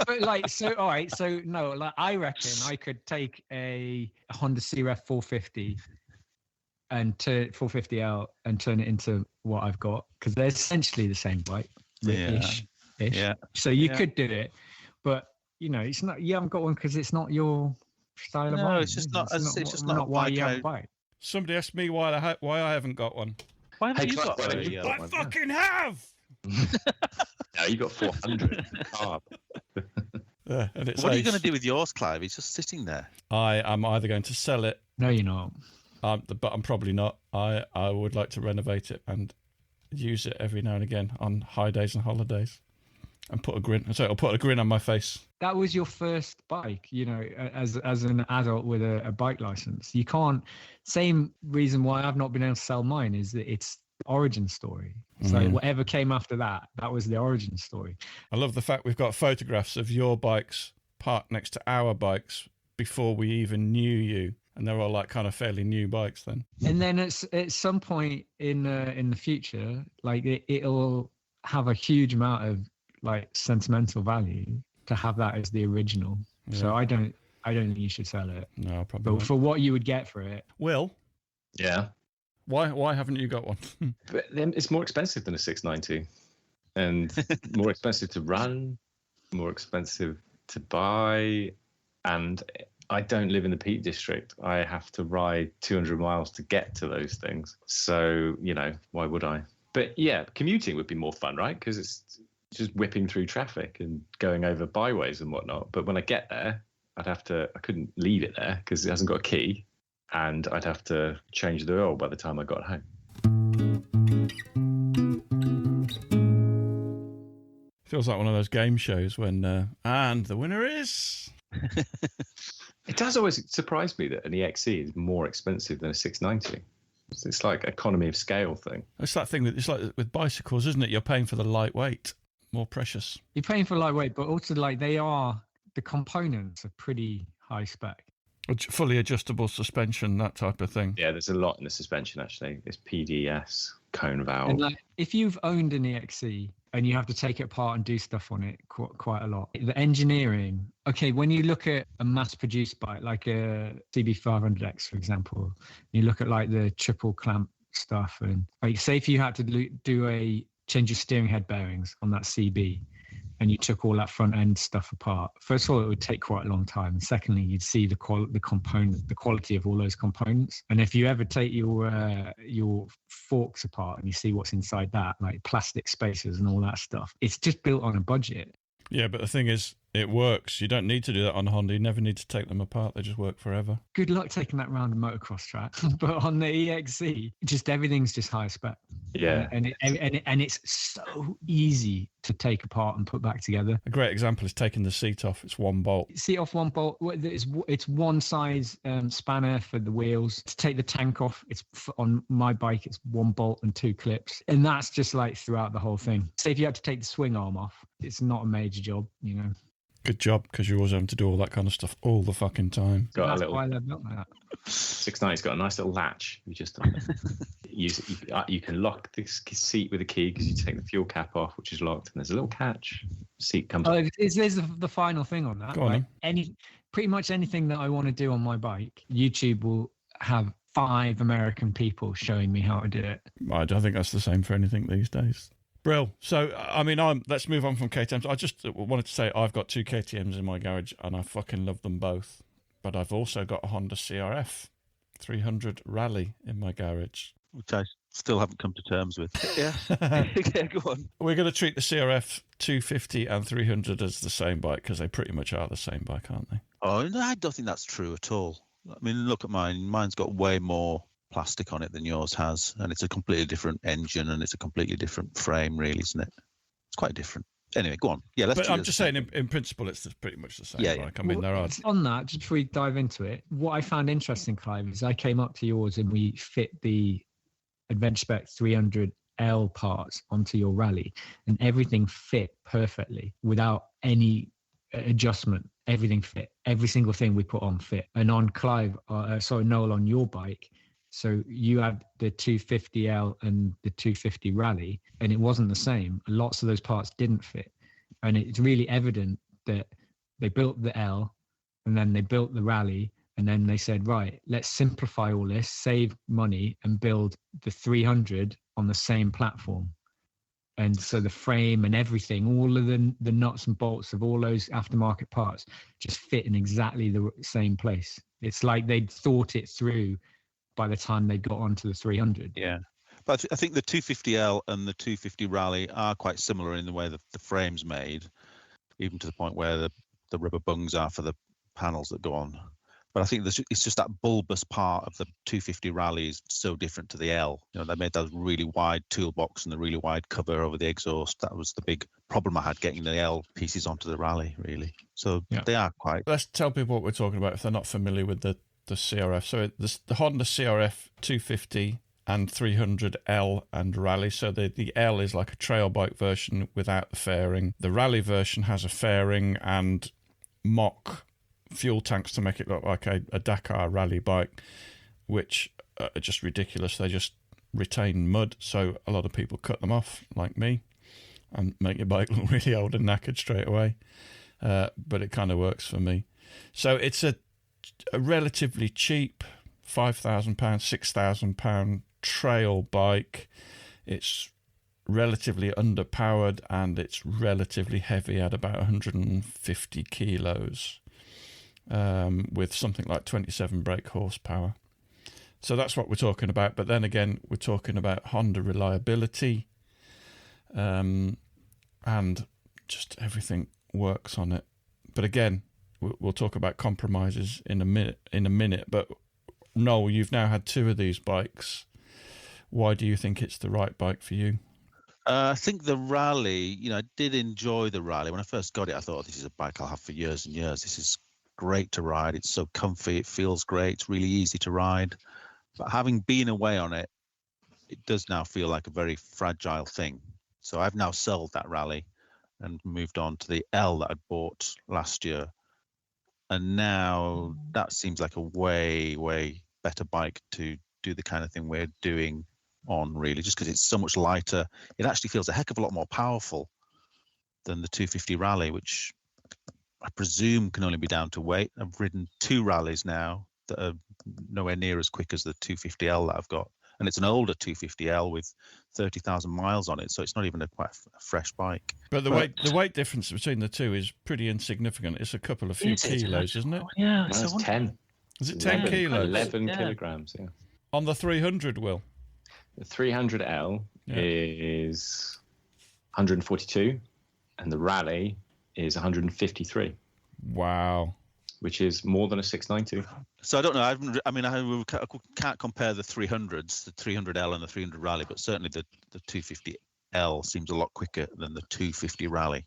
But I reckon I could take a Honda CRF 450 and turn 450L and turn it into what I've got, because they're essentially the same bike. Ish. Yeah. So you could do it, but it's not. You haven't got one because it's not your style of bike. No, it's just not. It's just not why you have a bike. Somebody asked me why I haven't got one. Why haven't you got one? I fucking have. No, you got 400 carb. And it's what are you going to do with yours, Clive? He's just sitting there. I am either going to sell it. No, you're not. but I'm probably not. I would like to renovate it and use it every now and again on high days and holidays, and put a grin. So I'll put a grin on my face. That was your first bike, as an adult with a bike license. You can't. Same reason why I've not been able to sell mine is that it's origin story. So whatever came after that was the origin story. I love the fact we've got photographs of your bikes parked next to our bikes before we even knew you, and they're all like kind of fairly new bikes then. And then at some point in the future, like it'll have a huge amount of like sentimental value to have that as the original. Yeah. So I don't think you should sell it. No, probably. But won't. For what you would get for it. Will? Yeah. Why haven't you got one? But then it's more expensive than a 690, and more expensive to run, more expensive to buy, and I don't live in the Peak District. I have to ride 200 miles to get to those things. So, why would I? But yeah, commuting would be more fun, right? Because it's just whipping through traffic and going over byways and whatnot. But when I get there, I couldn't leave it there because it hasn't got a key, and I'd have to change the oil by the time I got home. Feels like one of those game shows when, and the winner is... It does always surprise me that an EXE is more expensive than a 690. It's like economy of scale thing. It's that thing that it's like with bicycles, isn't it? You're paying for the lightweight, more precious. You're paying for lightweight, but also like the components are pretty high spec. Fully adjustable suspension, that type of thing. Yeah, there's a lot in the suspension actually. It's PDS, cone valve. And like, if you've owned an EXE and you have to take it apart and do stuff on it quite a lot, the engineering. Okay, when you look at a mass-produced bike like a CB500X, for example, you look at like the triple clamp stuff, and like say if you had to change your steering head bearings on that CB, and you took all that front end stuff apart. First of all, it would take quite a long time. And secondly, you'd see the quality of all those components. And if you ever take your forks apart and you see what's inside that, like plastic spacers and all that stuff, it's just built on a budget. Yeah, but the thing is, it works. You don't need to do that on a Honda. You never need to take them apart. They just work forever. Good luck taking that round a motocross track. But on the EXE, just everything's just high spec. Yeah, and it's so easy to take apart and put back together. A great example is taking the seat off. It's one bolt. Seat off, one bolt. It's one size spanner for the wheels. To take the tank off, on my bike, it's one bolt and two clips, and that's just like throughout the whole thing. Say if you had to take the swing arm off, it's not a major job, Good job, because you're always having to do all that kind of stuff all the fucking time. That's why they're built like that. 690's got a nice little latch. You can lock the seat with a key because you take the fuel cap off, which is locked, and there's a little catch. Seat comes. There's the final thing on that. Go on. Pretty much anything that I want to do on my bike, YouTube will have 5 American people showing me how to do it. I don't think that's the same for anything these days. Brill. So, I mean, let's move on from KTMs. I just wanted to say I've got 2 KTMs in my garage, and I fucking love them both. But I've also got a Honda CRF 300 Rally in my garage, which I still haven't come to terms with. Yeah. Yeah, go on. We're going to treat the CRF 250 and 300 as the same bike because they pretty much are the same bike, aren't they? Oh, no, I don't think that's true at all. I mean, look at mine. Mine's got way more plastic on it than yours has, and it's a completely different engine and it's a completely different frame, really, isn't it? It's quite different. Anyway, go on. Yeah, let's. But I'm just saying, in principle, it's pretty much the same. Yeah, bike. I mean, there are. On that, just before we dive into it, what I found interesting, Clive, is I came up to yours and we fit the Adventure Spec 300L parts onto your Rally, and everything fit perfectly without any adjustment. Everything fit. Every single thing we put on fit. And on Noel, on your bike. So you had the 250L and the 250 Rally, and it wasn't the same. Lots of those parts didn't fit. And it's really evident that they built the L and then they built the Rally, and then they said, right, let's simplify all this, save money, and build the 300 on the same platform. And so the frame and everything, all of the nuts and bolts of all those aftermarket parts just fit in exactly the same place. It's like they'd thought it through by the time they got onto the 300. Yeah. But I think the 250L and the 250 Rally are quite similar in the way that the frame's made, even to the point where the rubber bungs are for the panels that go on. But I think it's just that bulbous part of the 250 Rally is so different to the L. They made that really wide toolbox and the really wide cover over the exhaust. That was the big problem I had getting the L pieces onto the Rally, really. So they are quite... Let's tell people what we're talking about if they're not familiar with the CRF. So the Honda CRF 250 and 300L and Rally. So the L is like a trail bike version without the fairing. The Rally version has a fairing and mock fuel tanks to make it look like a Dakar rally bike, which are just ridiculous. They just retain mud, so a lot of people cut them off, like me, and make your bike look really old and knackered straight away. But it kind of works for me. So it's a relatively cheap £5,000, £6,000 trail bike. It's relatively underpowered and it's relatively heavy at about 150 kilos. With something like 27 brake horsepower. So that's what we're talking about. But then again, we're talking about Honda reliability, and just everything works on it. But again, we'll talk about compromises in a minute. But Noel, you've now had 2 of these bikes. Why do you think it's the right bike for you? I think the Rally, I did enjoy the Rally. When I first got it, I thought, this is a bike I'll have for years and years. This is great to ride. It's so comfy. It feels great. It's really easy to ride. But having been away on it, it does now feel like a very fragile thing. So I've now sold that Rally and moved on to the L that I bought last year. And now that seems like a way, way better bike to do the kind of thing we're doing on, really, just because it's so much lighter. It actually feels a heck of a lot more powerful than the 250 Rally, which I presume can only be down to weight. I've ridden 2 Rallies now that are nowhere near as quick as the 250L that I've got. And it's an older 250L with 30,000 miles on it, so it's not even quite a fresh bike. But the weight difference between the two is pretty insignificant. It's a couple of few kilos, isn't it? Oh, yeah. No, it's 10. Is it 10 kilos? 11 kilograms, yeah. On the 300, Will? The 300L is 142, and the Rally is 153. Wow. Which is more than a 690. So I don't know. I can't compare the 300s, the 300L and the 300 Rally, but certainly the 250L seems a lot quicker than the 250 Rally,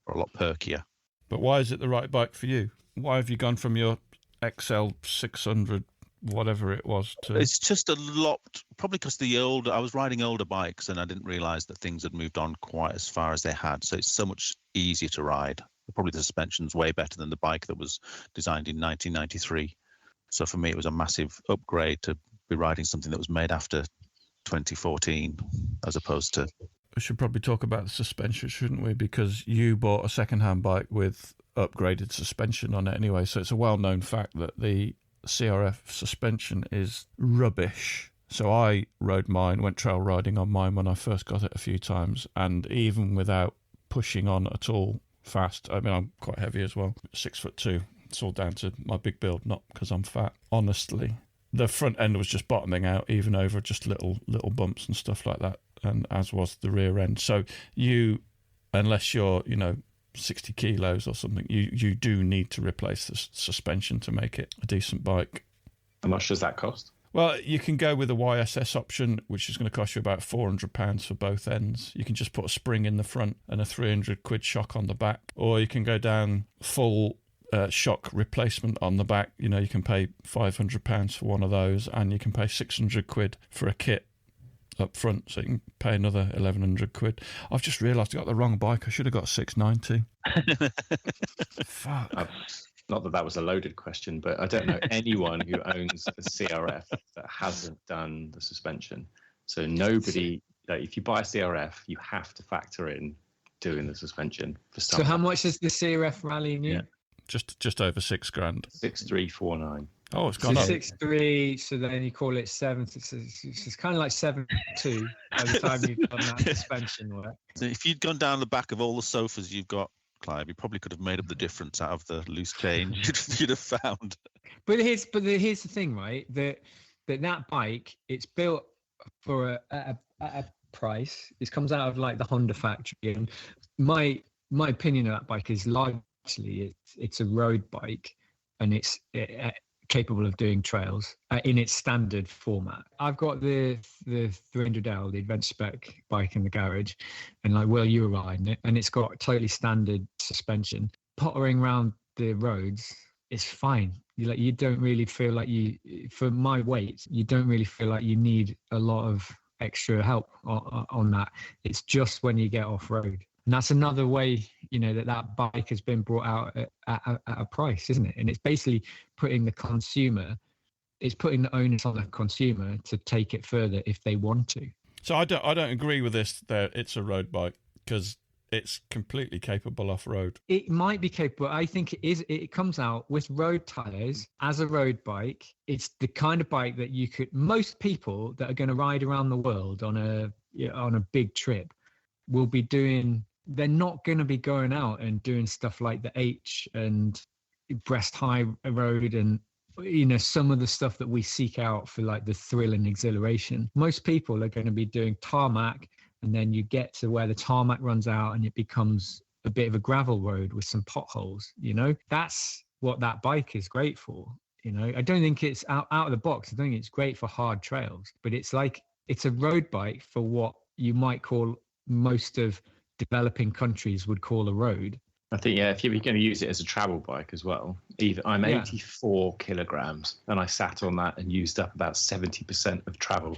or a lot perkier. But why is it the right bike for you? Why have you gone from your XL 600, whatever it was, to... It's just a lot, probably because I was riding older bikes and I didn't realise that things had moved on quite as far as they had. So it's so much easier to ride. Probably the suspension's way better than the bike that was designed in 1993. So for me, it was a massive upgrade to be riding something that was made after 2014, as opposed to... We should probably talk about the suspension, shouldn't we? Because you bought a second-hand bike with upgraded suspension on it anyway. So it's a well-known fact that the CRF suspension is rubbish. So I went trail riding on mine when I first got it a few times. And even without pushing on at all, fast. I mean, I'm quite heavy as well, 6'2". It's all down to my big build, not because I'm fat. Honestly, the front end was just bottoming out, even over just little bumps and stuff like that, and as was the rear end. So you, unless you're 60 kilos or something, you do need to replace the suspension to make it a decent bike. How much does that cost? Well, you can go with a YSS option, which is going to cost you about £400 for both ends. You can just put a spring in the front and a £300 shock on the back. Or you can go down full shock replacement on the back. You can pay £500 for one of those, and you can pay £600 for a kit up front. So you can pay another £1,100. I've just realised I got the wrong bike. I should have got 690. Fuck. Not that was a loaded question, but I don't know anyone who owns a CRF that hasn't done the suspension. So nobody, if you buy a CRF, you have to factor in doing the suspension. So how much is the CRF Rally new? Yeah. Just over £6,000. 6,349. Oh, it's gone up. 6.3. So then you call it 7. It's kind of like 7.2 by the time you've done that suspension work. So if you'd gone down the back of all the sofas you've got, Clive, you probably could have made up the difference out of the loose change you'd have found. But here's the thing, right? That bike, it's built for a price. It comes out of like the Honda factory, and my opinion of that bike is largely it's a road bike, and capable of doing trails in its standard format. I've got the 300L, the Adventure Spec bike in the garage, and like, well, you were riding it, and it's got totally standard suspension. Pottering around the roads is fine. You don't really feel like for my weight, you don't really feel like you need a lot of extra help on that. It's just when you get off road. And that's another way, that bike has been brought out at a price, isn't it? And it's basically putting the onus on the consumer to take it further if they want to. So I don't agree with this that it's a road bike, because it's completely capable off-road. It might be capable. I think it comes out with road tires as a road bike. It's the kind of bike that most people that are going to ride around the world on a big trip will be doing. They're not going to be going out and doing stuff like the H and Breast High Road and some of the stuff that we seek out for like the thrill and exhilaration. Most people are going to be doing tarmac, and then you get to where the tarmac runs out and it becomes a bit of a gravel road with some potholes. That's what that bike is great for. I don't think it's out of the box. I don't think it's great for hard trails, but it's a road bike for what you might call, most of developing countries would call a road. I think, if you're going to use it as a travel bike as well, I'm 84 kilograms, and I sat on that and used up about 70% of travel.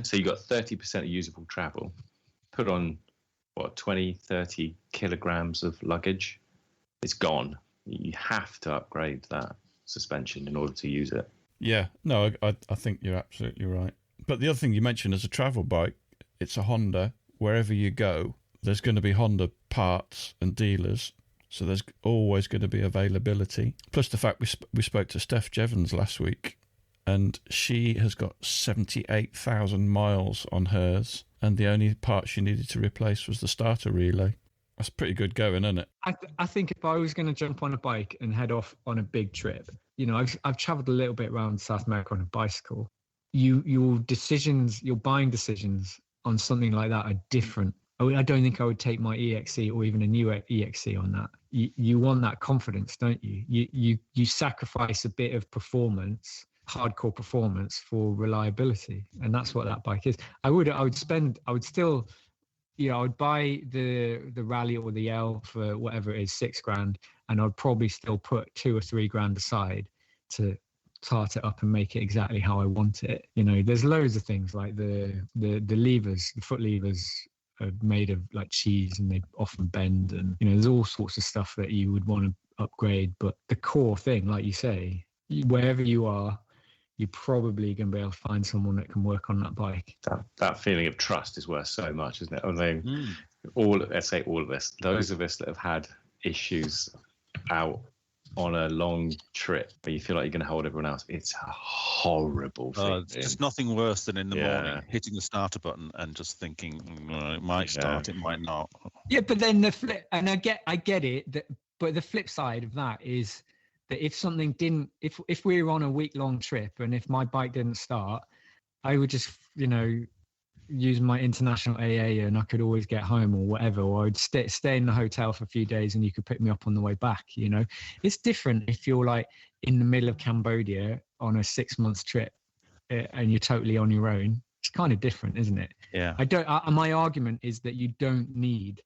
So you got 30% of usable travel, put on 20, 30 kilograms of luggage. It's gone. You have to upgrade that suspension in order to use it. Yeah, no, I think you're absolutely right. But the other thing you mentioned as a travel bike, it's a Honda. Wherever you go, there's going to be Honda parts and dealers. So there's always going to be availability. Plus the fact we spoke to Steph Jevons last week, and she has got 78,000 miles on hers, and the only part she needed to replace was the starter relay. That's pretty good going, isn't it? I think if I was going to jump on a bike and head off on a big trip, I've traveled a little bit around South America on a bicycle. Your buying decisions on something like that are different. I don't think I would take my EXC or even a new EXC on that. You want that confidence, don't you? You sacrifice a bit of performance, hardcore performance, for reliability, and that's what that bike is. I would buy the Rally or the L for whatever it is, $6,000, and I'd probably still put $2,000 or $3,000 aside to tart it up and make it exactly how I want it. There's loads of things like the levers, the foot levers are made of like cheese, and they often bend, and there's all sorts of stuff that you would want to upgrade. But the core thing, like you say, wherever you are, you're probably going to be able to find someone that can work on that bike. That feeling of trust is worth so much, isn't it? I mean, let's say all of us, those of us that have had issues out on a long trip where you feel like you're going to hold everyone else, it's a horrible thing. There's nothing worse than in the morning hitting the starter button and just thinking, it might start, it might not. Yeah, but then the flip, and I get it, but the flip side of that is that if something didn't, if we were on a week-long trip and if my bike didn't start, I would just, use my international AA and I could always get home or whatever, or I'd stay in the hotel for a few days and you could pick me up on the way back. It's different if you're like in the middle of Cambodia on a 6-month trip and you're totally on your own. It's kind of different, isn't it? Yeah. My argument is that you don't need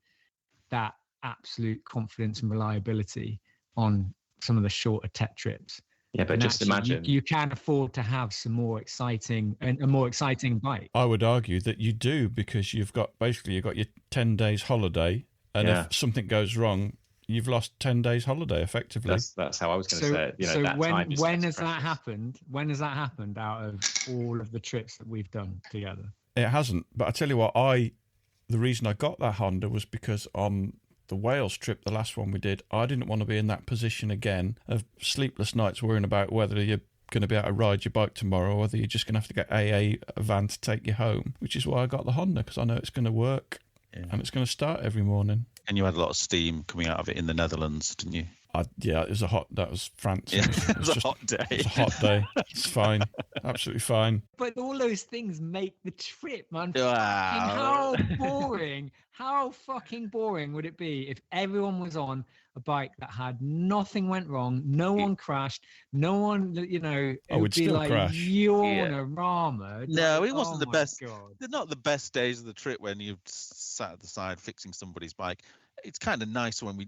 that absolute confidence and reliability on some of the shorter TET trips. Yeah, but just imagine you can afford to have some more exciting bike. I would argue that you do, because you've got your 10 days holiday, and if something goes wrong, you've lost 10 days holiday effectively. That's how I was going to say it. So when has that happened? When has that happened out of all of the trips that we've done together? It hasn't. But I tell you what, the reason I got that Honda was because on the Wales trip, the last one we did, I didn't want to be in that position again of sleepless nights worrying about whether you're going to be able to ride your bike tomorrow or whether you're just going to have to get a van to take you home, which is why I got the Honda, because I know it's going to work and it's going to start every morning. And you had a lot of steam coming out of it in the Netherlands, didn't you? Yeah, it was that was France. Yeah, It was a just hot day. It was a hot day. It's fine. Absolutely fine. But all those things make the trip, man. Wow. How fucking boring would it be if everyone was on a bike that had nothing went wrong, no one crashed, no one, it Oh, would we'd be still like crash. Yawn-a-rama. No, Like, it wasn't oh the my best. God. They're not the best days of the trip when you sat at the side fixing somebody's bike. It's kind of nice when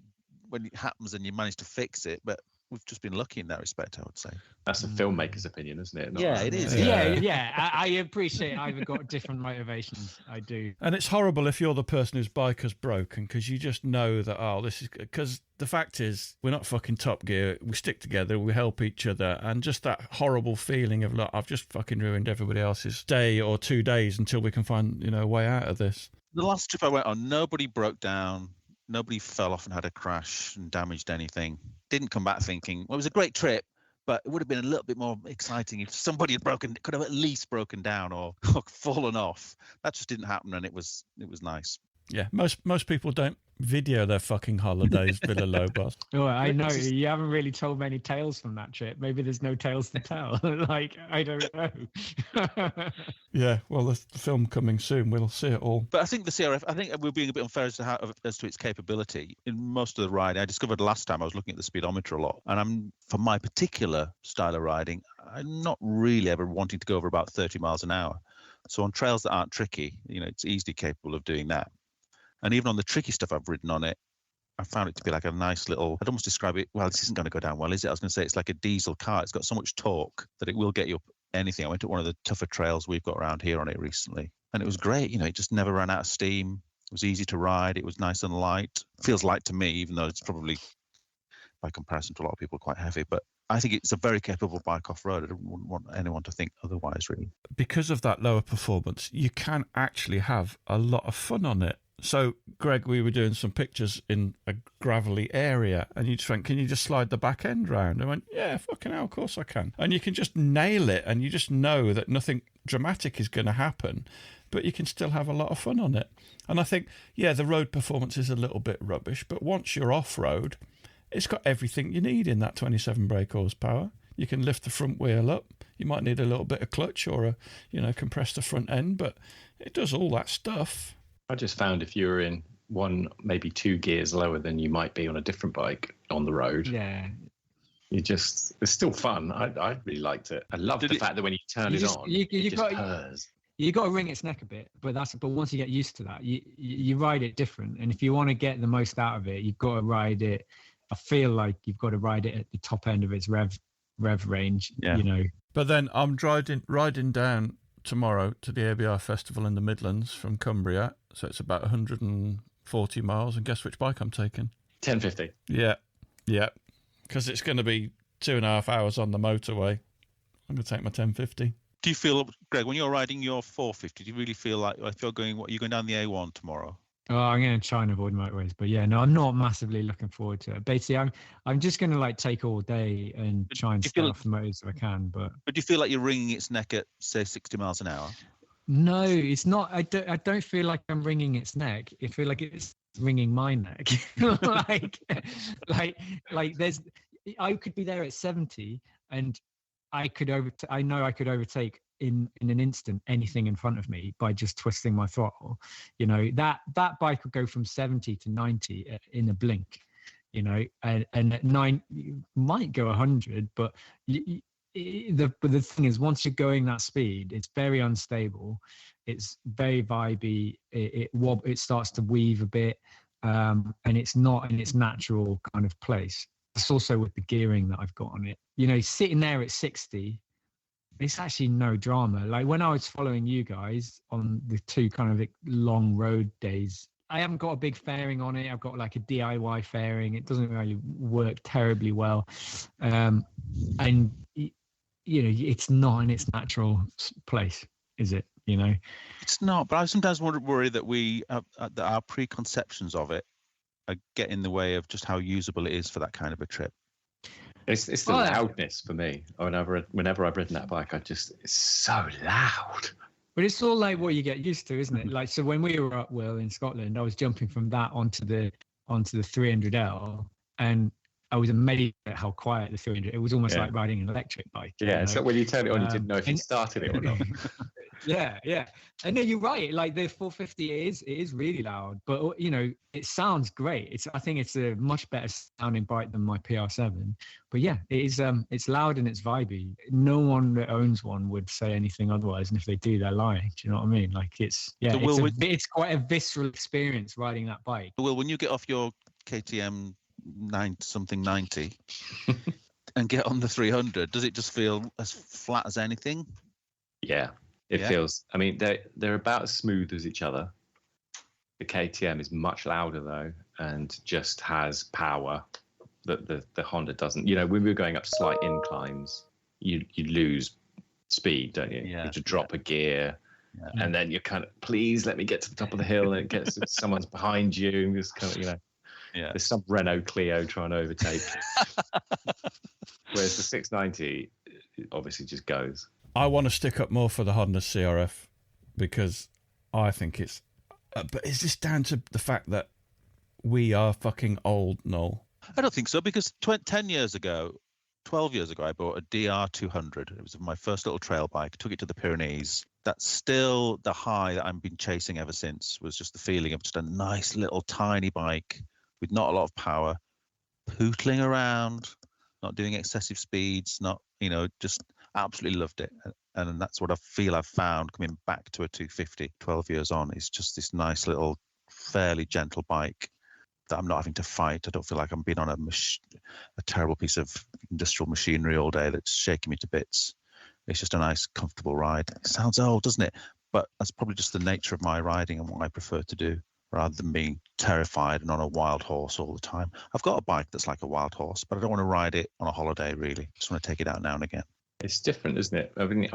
it happens and you manage to fix it, but we've just been lucky in that respect, I would say. That's a filmmaker's opinion, isn't it? Not Yeah, it is. Yeah. I appreciate I've got different motivations. I do. And it's horrible if you're the person whose bike has broken because you just know that, this is because the fact is we're not fucking Top Gear. We stick together, we help each other. And just that horrible feeling of, look, I've just fucking ruined everybody else's day or 2 days until we can find, a way out of this. The last trip I went on, nobody broke down. Nobody fell off and had a crash and damaged anything. Didn't come back thinking, well, it was a great trip, but it would have been a little bit more exciting if somebody could have at least broken down or fallen off. That just didn't happen, and it was nice. Yeah, most people don't video their fucking holidays, Villalobos. Oh, I know. You haven't really told many tales from that trip. Maybe there's no tales to tell. I don't know. Yeah, well, the film coming soon. We'll see it all. But I think the CRF, we're being a bit unfair as to its capability. In most of the riding, I discovered last time I was looking at the speedometer a lot. And for my particular style of riding, I'm not really ever wanting to go over about 30 miles an hour. So on trails that aren't tricky, it's easily capable of doing that. And even on the tricky stuff I've ridden on it, I found it to be like a nice little, I'd almost describe it, well, this isn't going to go down well, is it? I was going to say it's like a diesel car. It's got so much torque that it will get you up anything. I went to one of the tougher trails we've got around here on it recently. And it was great. It just never ran out of steam. It was easy to ride. It was nice and light. It feels light to me, even though it's probably, by comparison to a lot of people, quite heavy. But I think it's a very capable bike off-road. I wouldn't want anyone to think otherwise, really. Because of that lower performance, you can actually have a lot of fun on it. So, Greg, we were doing some pictures in a gravelly area, and you just went, can you just slide the back end round? I went, yeah, fucking hell, of course I can. And you can just nail it, and you just know that nothing dramatic is going to happen, but you can still have a lot of fun on it. And I think, yeah, the road performance is a little bit rubbish, but once you're off-road, it's got everything you need in that 27 brake horsepower. You can lift the front wheel up. You might need a little bit of clutch or compress the front end, but it does all that stuff. I just found if you were in one, maybe 2 gears lower than you might be on a different bike on the road. Yeah. It's still fun. I really liked it. I love the fact that when you turn it on, it just purrs. You got to wring its neck a bit, but once you get used to that, you ride it different. And if you want to get the most out of it, you've got to ride it. I feel like you've got to ride it at the top end of its rev range. Yeah. But then I'm riding down tomorrow to the ABI festival in the Midlands from Cumbria, so it's about 140 miles, and guess which bike I'm taking? 1050. Yeah, because it's going to be 2.5 hours on the motorway. I'm going to take my 1050. Do you feel, Greg, when you're riding your 450, do you really feel like if you're going down the A1 tomorrow? Oh, I'm going to try and avoid motorways, but yeah, no, I'm not massively looking forward to it. Basically, I'm just going to take all day and try and stay off the motors if I can. But do you feel like you're wringing its neck at, say, 60 miles an hour? No, it's not. I don't feel like I'm wringing its neck. I feel like it's wringing my neck. There's, I could be there at 70, and I know I could overtake in an instant anything in front of me by just twisting my throttle. That bike would go from 70 to 90 in a blink. And at 9 you might go 100, but the thing is, once you're going that speed, it's very unstable, it's very vibey, it starts to weave a bit, and it's not in its natural kind of place. It's also with the gearing that I've got on it. Sitting there at 60, it's actually no drama. Like when I was following you guys on the 2 kind of long road days, I haven't got a big fairing on it. I've got like a DIY fairing. It doesn't really work terribly well. And it's not in its natural place, is it? It's not, but I sometimes worry that that our preconceptions of it get in the way of just how usable it is for that kind of a trip. It's the loudness for me. Whenever I've ridden that bike, it's so loud. But it's all like what you get used to, isn't it? Like, so when we were up in Scotland, I was jumping from that onto the 300L, and I was amazed at how quiet the 300. It was almost like riding an electric bike. Yeah, so when you turn it on, you didn't know if you started it or not. Yeah. And no, you're right. Like the 450 it is really loud, but you know, it sounds great. I think it's a much better sounding bike than my PR7. But yeah, it is. It's loud and it's vibey. No one that owns one would say anything otherwise, and if they do, they're lying. Do you know what I mean? Like it's it's quite a visceral experience riding that bike. Will, when you get off your KTM 90 and get on the 300, does it just feel as flat as anything? Yeah. It feels, I mean, they're about as smooth as each other. The KTM is much louder though, and just has power that the Honda doesn't. You know, when we were going up slight inclines, you lose speed, don't you? Yeah. You have to drop a gear, and then you're kind of, please let me get to the top of the hill, and it gets someone's behind you, and just kind of, you know, there's some Renault Clio trying to overtake. Whereas the 690, it obviously just goes. I want to stick up more for the Honda CRF because I think it's. But is this down to the fact that we are fucking old, Noel? I don't think so, because 12 years ago, I bought a DR200. It was my first little trail bike. Took it to the Pyrenees. That's still the high that I've been chasing ever since. Was just the feeling of just a nice little tiny bike with not a lot of power, pootling around, not doing excessive speeds, not, you know, just. Absolutely loved it, and that's what I feel I've found coming back to a 250 12 years on. It's just this nice little fairly gentle bike that I'm not having to fight. I don't feel like I'm being on a terrible piece of industrial machinery all day that's shaking me to bits. It's just a nice comfortable ride. It sounds old, doesn't it? But that's probably just the nature of my riding and what I prefer to do, rather than being terrified and on a wild horse all the time. I've got a bike that's like a wild horse, but I don't want to ride it on a holiday really. I just want to take it out now and again. It's different, isn't it? I mean,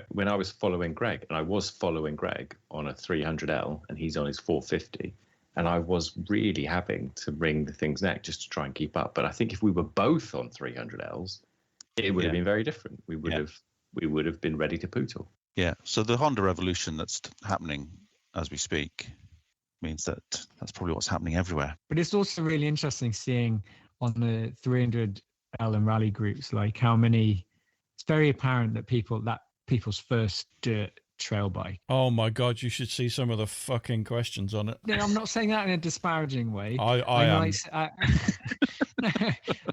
when I was following Greg, and I was following Greg on a 300L, and he's on his 450, and I was really having to wring the thing's neck just to try and keep up. But I think if we were both on 300Ls, it would have been very different. We would have been ready to poodle. Yeah. So the Honda revolution that's happening as we speak means that that's probably what's happening everywhere. But it's also really interesting seeing on the 300L and rally groups, like how many. It's very apparent that people's first dirt trail bike. Oh my God, you should see some of the fucking questions on it. No, I'm not saying that in a disparaging way. I am.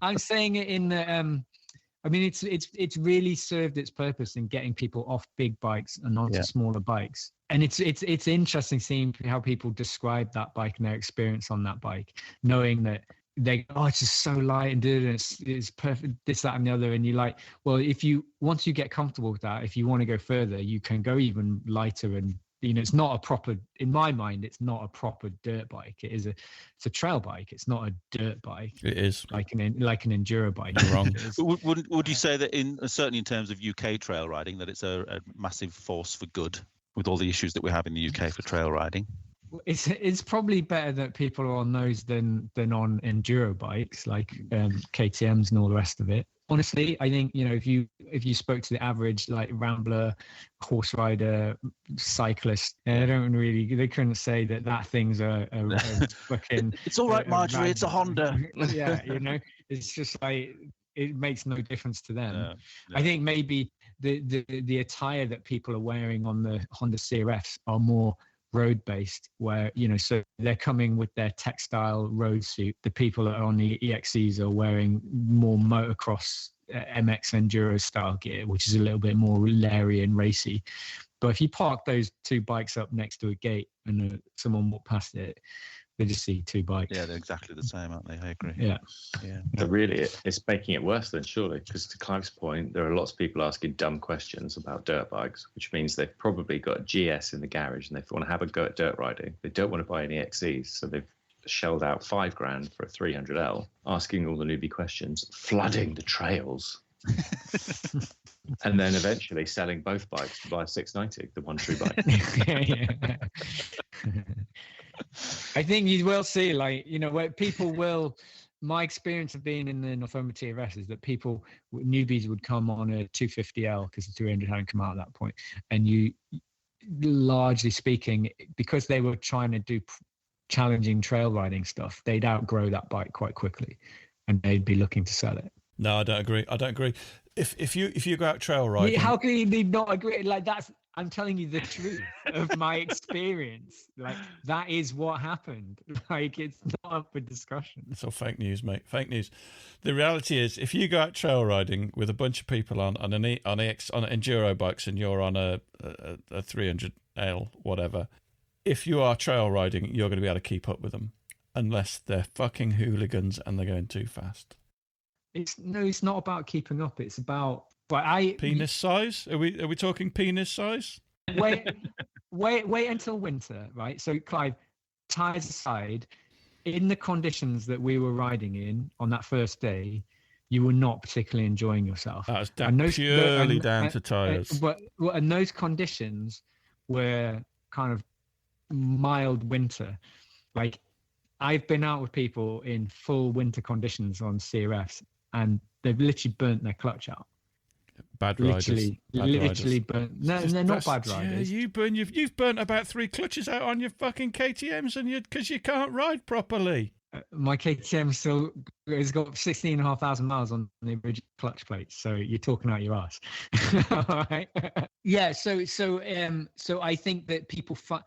I'm saying it in the. I mean, it's really served its purpose in getting people off big bikes and onto smaller bikes. And it's interesting seeing how people describe that bike and their experience on that bike, knowing that. It's just so light and good, and it's perfect, this, that, and the other. And you're like, well, once you get comfortable with that, if you want to go further, you can go even lighter. And you know, it's not a proper, in my mind, it's not a proper dirt bike. It's a trail bike. It's not a dirt bike. It is like an enduro bike. You're wrong. Would you say that certainly in terms of UK trail riding, that it's a massive force for good with all the issues that we have in the UK for trail riding? It's probably better that people are on those than on enduro bikes like KTMs and all the rest of it. Honestly, I think, you know, if you spoke to the average like rambler, horse rider, cyclist, they couldn't say that thing's a fucking. It's all right, Marjorie. It's a Honda. Yeah, you know, it's just like it makes no difference to them. No. I think maybe the attire that people are wearing on the Honda CRFs are more road based, where, you know, so they're coming with their textile road suit. The people that are on the EXEs are wearing more motocross MX enduro style gear, which is a little bit more leery and racy. But if you park those two bikes up next to a gate and someone walk past it, they just see two bikes. Yeah, they're exactly the same, aren't they? I agree. Yeah. But really, it's making it worse then, surely, because to Clive's point, there are lots of people asking dumb questions about dirt bikes, which means they've probably got a GS in the garage and they want to have a go at dirt riding. They don't want to buy any XEs, so they've shelled out $5,000 for a 300L, asking all the newbie questions, flooding the trails. And then eventually selling both bikes to buy a 690, the one true bike. I think you will see, like, you know, where people will. My experience of being in the Northumberland TRS is that newbies would come on a 250L because the 200 hadn't come out at that point, and you, largely speaking, because they were trying to do challenging trail riding stuff, they'd outgrow that bike quite quickly. and they'd be looking to sell it. No, I don't agree. If you go out trail riding, How can you not agree? Like I'm telling you the truth of my experience. Like that is what happened. Like it's not up for discussion. it's all fake news, mate. Fake news. The reality is, if you go out trail riding with a bunch of people on enduro bikes and you're on a 300L whatever, if you are trail riding, you're going to be able to keep up with them, unless they're fucking hooligans and they're going too fast. It's not about keeping up. It's about penis size. Are we talking penis size? Wait until winter, right? So Clive, tires aside, in the conditions that we were riding in on that first day, you were not particularly enjoying yourself. That was purely down to tires. But and those conditions were kind of mild winter. Like I've been out with people in full winter conditions on CRFs, and they've literally burnt their clutch out. Bad riders. Literally burnt. No, they're not bad riders. Yeah, you've burnt about 3 clutches out on your fucking KTMs, and because you can't ride properly. My KTM still has got 16,500 miles on the original clutch plates, so you're talking out your ass. All right. Yeah. So I think that people find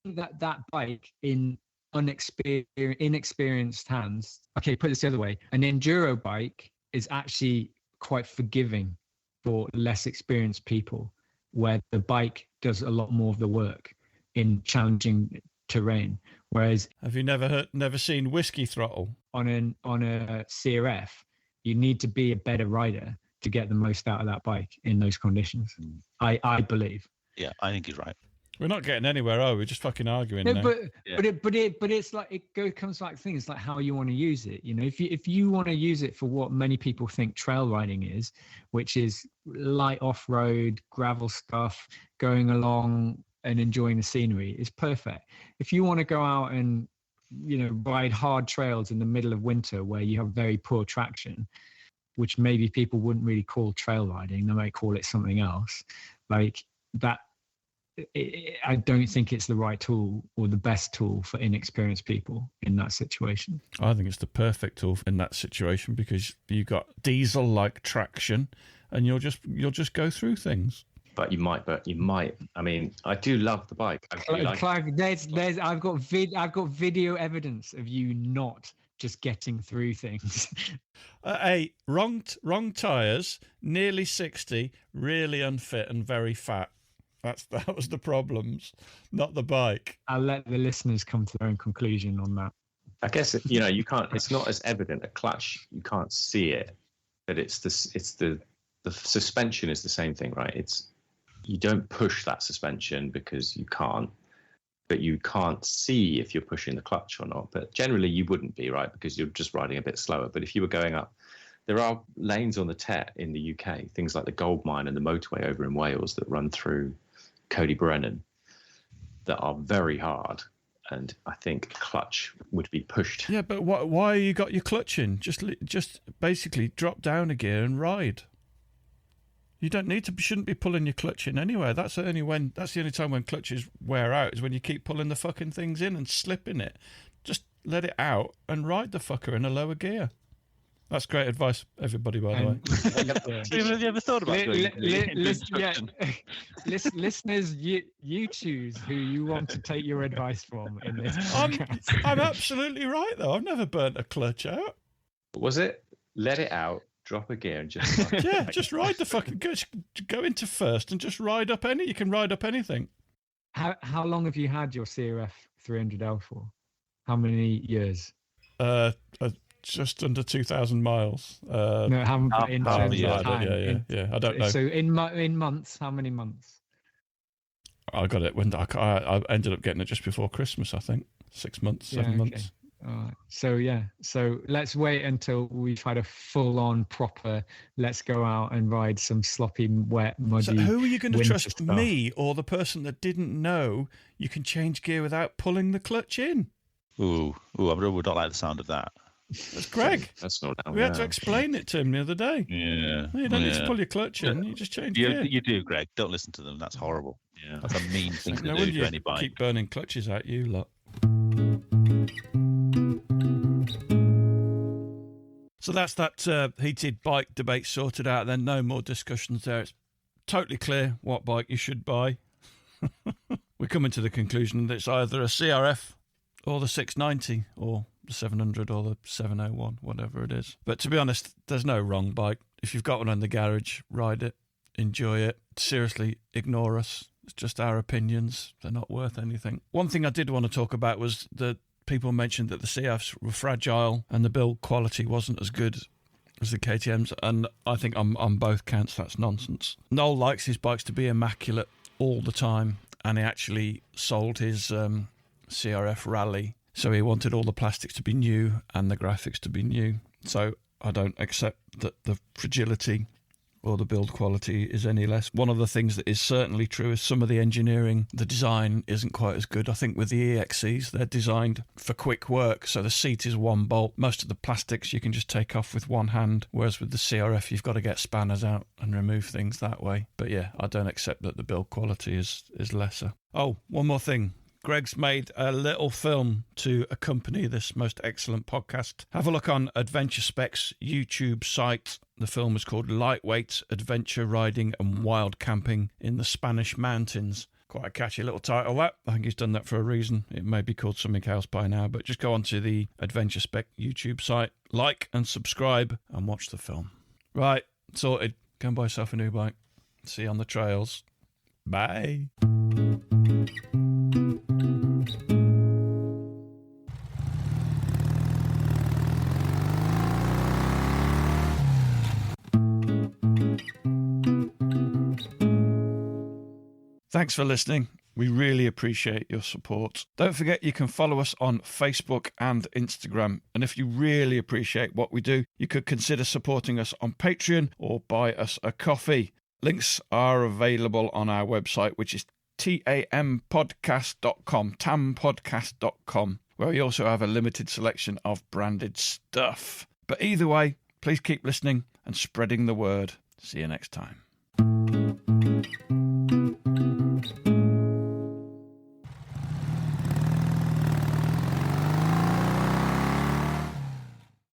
that bike in inexperienced hands. Okay, put this the other way. An enduro bike is actually quite forgiving for less experienced people, where the bike does a lot more of the work in challenging terrain. Whereas, have you never seen Whiskey Throttle on a CRF? You need to be a better rider to get the most out of that bike in those conditions. I believe. Yeah, I think he's right. We're not getting anywhere, are we? We're just fucking arguing. No, now. but it's like comes like things like how you want to use it. You know, if you want to use it for what many people think trail riding is, which is light off-road gravel stuff, going along and enjoying the scenery, is perfect. If you want to go out and ride hard trails in the middle of winter where you have very poor traction, which maybe people wouldn't really call trail riding, they might call it something else, like that. I don't think it's the right tool or the best tool for inexperienced people in that situation. I think it's the perfect tool in that situation, because you got diesel-like traction, and you'll just go through things. But you might. I mean, I do love the bike. Clive, I've got video evidence of you not just getting through things. Wrong tires, nearly 60, really unfit and very fat. That was the problems, not the bike. I'll let the listeners come to their own conclusion on that. I guess you can't. It's not as evident. A clutch, you can't see it, but it's the suspension is the same thing, right? You don't push that suspension because you can't, but you can't see if you're pushing the clutch or not. But generally, you wouldn't be, right, because you're just riding a bit slower. But if you were going up, there are lanes on the TET in the UK, things like the Gold Mine and the motorway over in Wales that run through Cody Brennan, that are very hard, and I think clutch would be pushed. Yeah, but why you got your clutch in? Just basically drop down a gear and ride. You shouldn't be pulling your clutch in anywhere. That's the only time when clutches wear out, is when you keep pulling the fucking things in and slipping it. Just let it out and ride the fucker in a lower gear. That's great advice, everybody, by the way. Have you ever thought about doing listeners, you choose who you want to take your advice from in this podcast. I'm absolutely right, though. I've never burnt a clutch out. Was it? Let it out, drop a gear, and just ride. Just ride the fucking go into first and just ride up you can ride up anything. How long have you had your CRF 300L for? How many years? Just under 2,000 miles. No, in terms of time. Yeah. I don't know. So in months, how many months? I got it when I ended up getting it just before Christmas, I think. 6 months, 7 months. All right. So let's wait until we've had a full-on proper, let's go out and ride some sloppy, wet, muddy. So who are you going to trust, stuff. me or the person that didn't know you can change gear without pulling the clutch in? Ooh, I would not like the sound of that. That's Greg. That's not down. We had to explain it to him the other day. Yeah. You don't need to pull your clutch in. You just change gear. You do, Greg. Don't listen to them. That's horrible. Yeah. That's a mean thing to No do wonder to you any bike. keep burning clutches out, you lot. So that's that heated bike debate sorted out. Then no more discussions there. It's totally clear what bike you should buy. We're coming to the conclusion that it's either a CRF or the 690 or the 700 or the 701, whatever it is. But to be honest, there's no wrong bike. If you've got one in the garage, ride it, enjoy it. Seriously, ignore us. It's just our opinions. They're not worth anything. One thing I did want to talk about was that people mentioned that the CFs were fragile and the build quality wasn't as good as the KTMs, and I think on both counts that's nonsense. Noel likes his bikes to be immaculate all the time, and he actually sold his CRF Rally, so he wanted all the plastics to be new and the graphics to be new. So I don't accept that the fragility or the build quality is any less. One of the things that is certainly true is some of the engineering, the design isn't quite as good. I think with the EXCs, they're designed for quick work, so the seat is one bolt. Most of the plastics you can just take off with one hand, whereas with the CRF you've got to get spanners out and remove things that way. But yeah, I don't accept that the build quality is lesser. Oh, one more thing. Greg's made a little film to accompany this most excellent podcast. Have a look on Adventure Spec's YouTube site. The film is called Lightweight Adventure Riding and Wild Camping in the Spanish Mountains. Quite a catchy little title, that. I think he's done that for a reason. It may be called something else by now, but just go onto the Adventure Spec YouTube site, like and subscribe, and watch the film. Right, sorted. Go and buy yourself a new bike. See you on the trails. Bye. Thanks for listening. We really appreciate your support. Don't forget you can follow us on Facebook and Instagram. And if you really appreciate what we do, you could consider supporting us on Patreon or buy us a coffee. Links are available on our website, which is tampodcast.com, tampodcast.com, where we also have a limited selection of branded stuff. But either way, please keep listening and spreading the word. See you next time.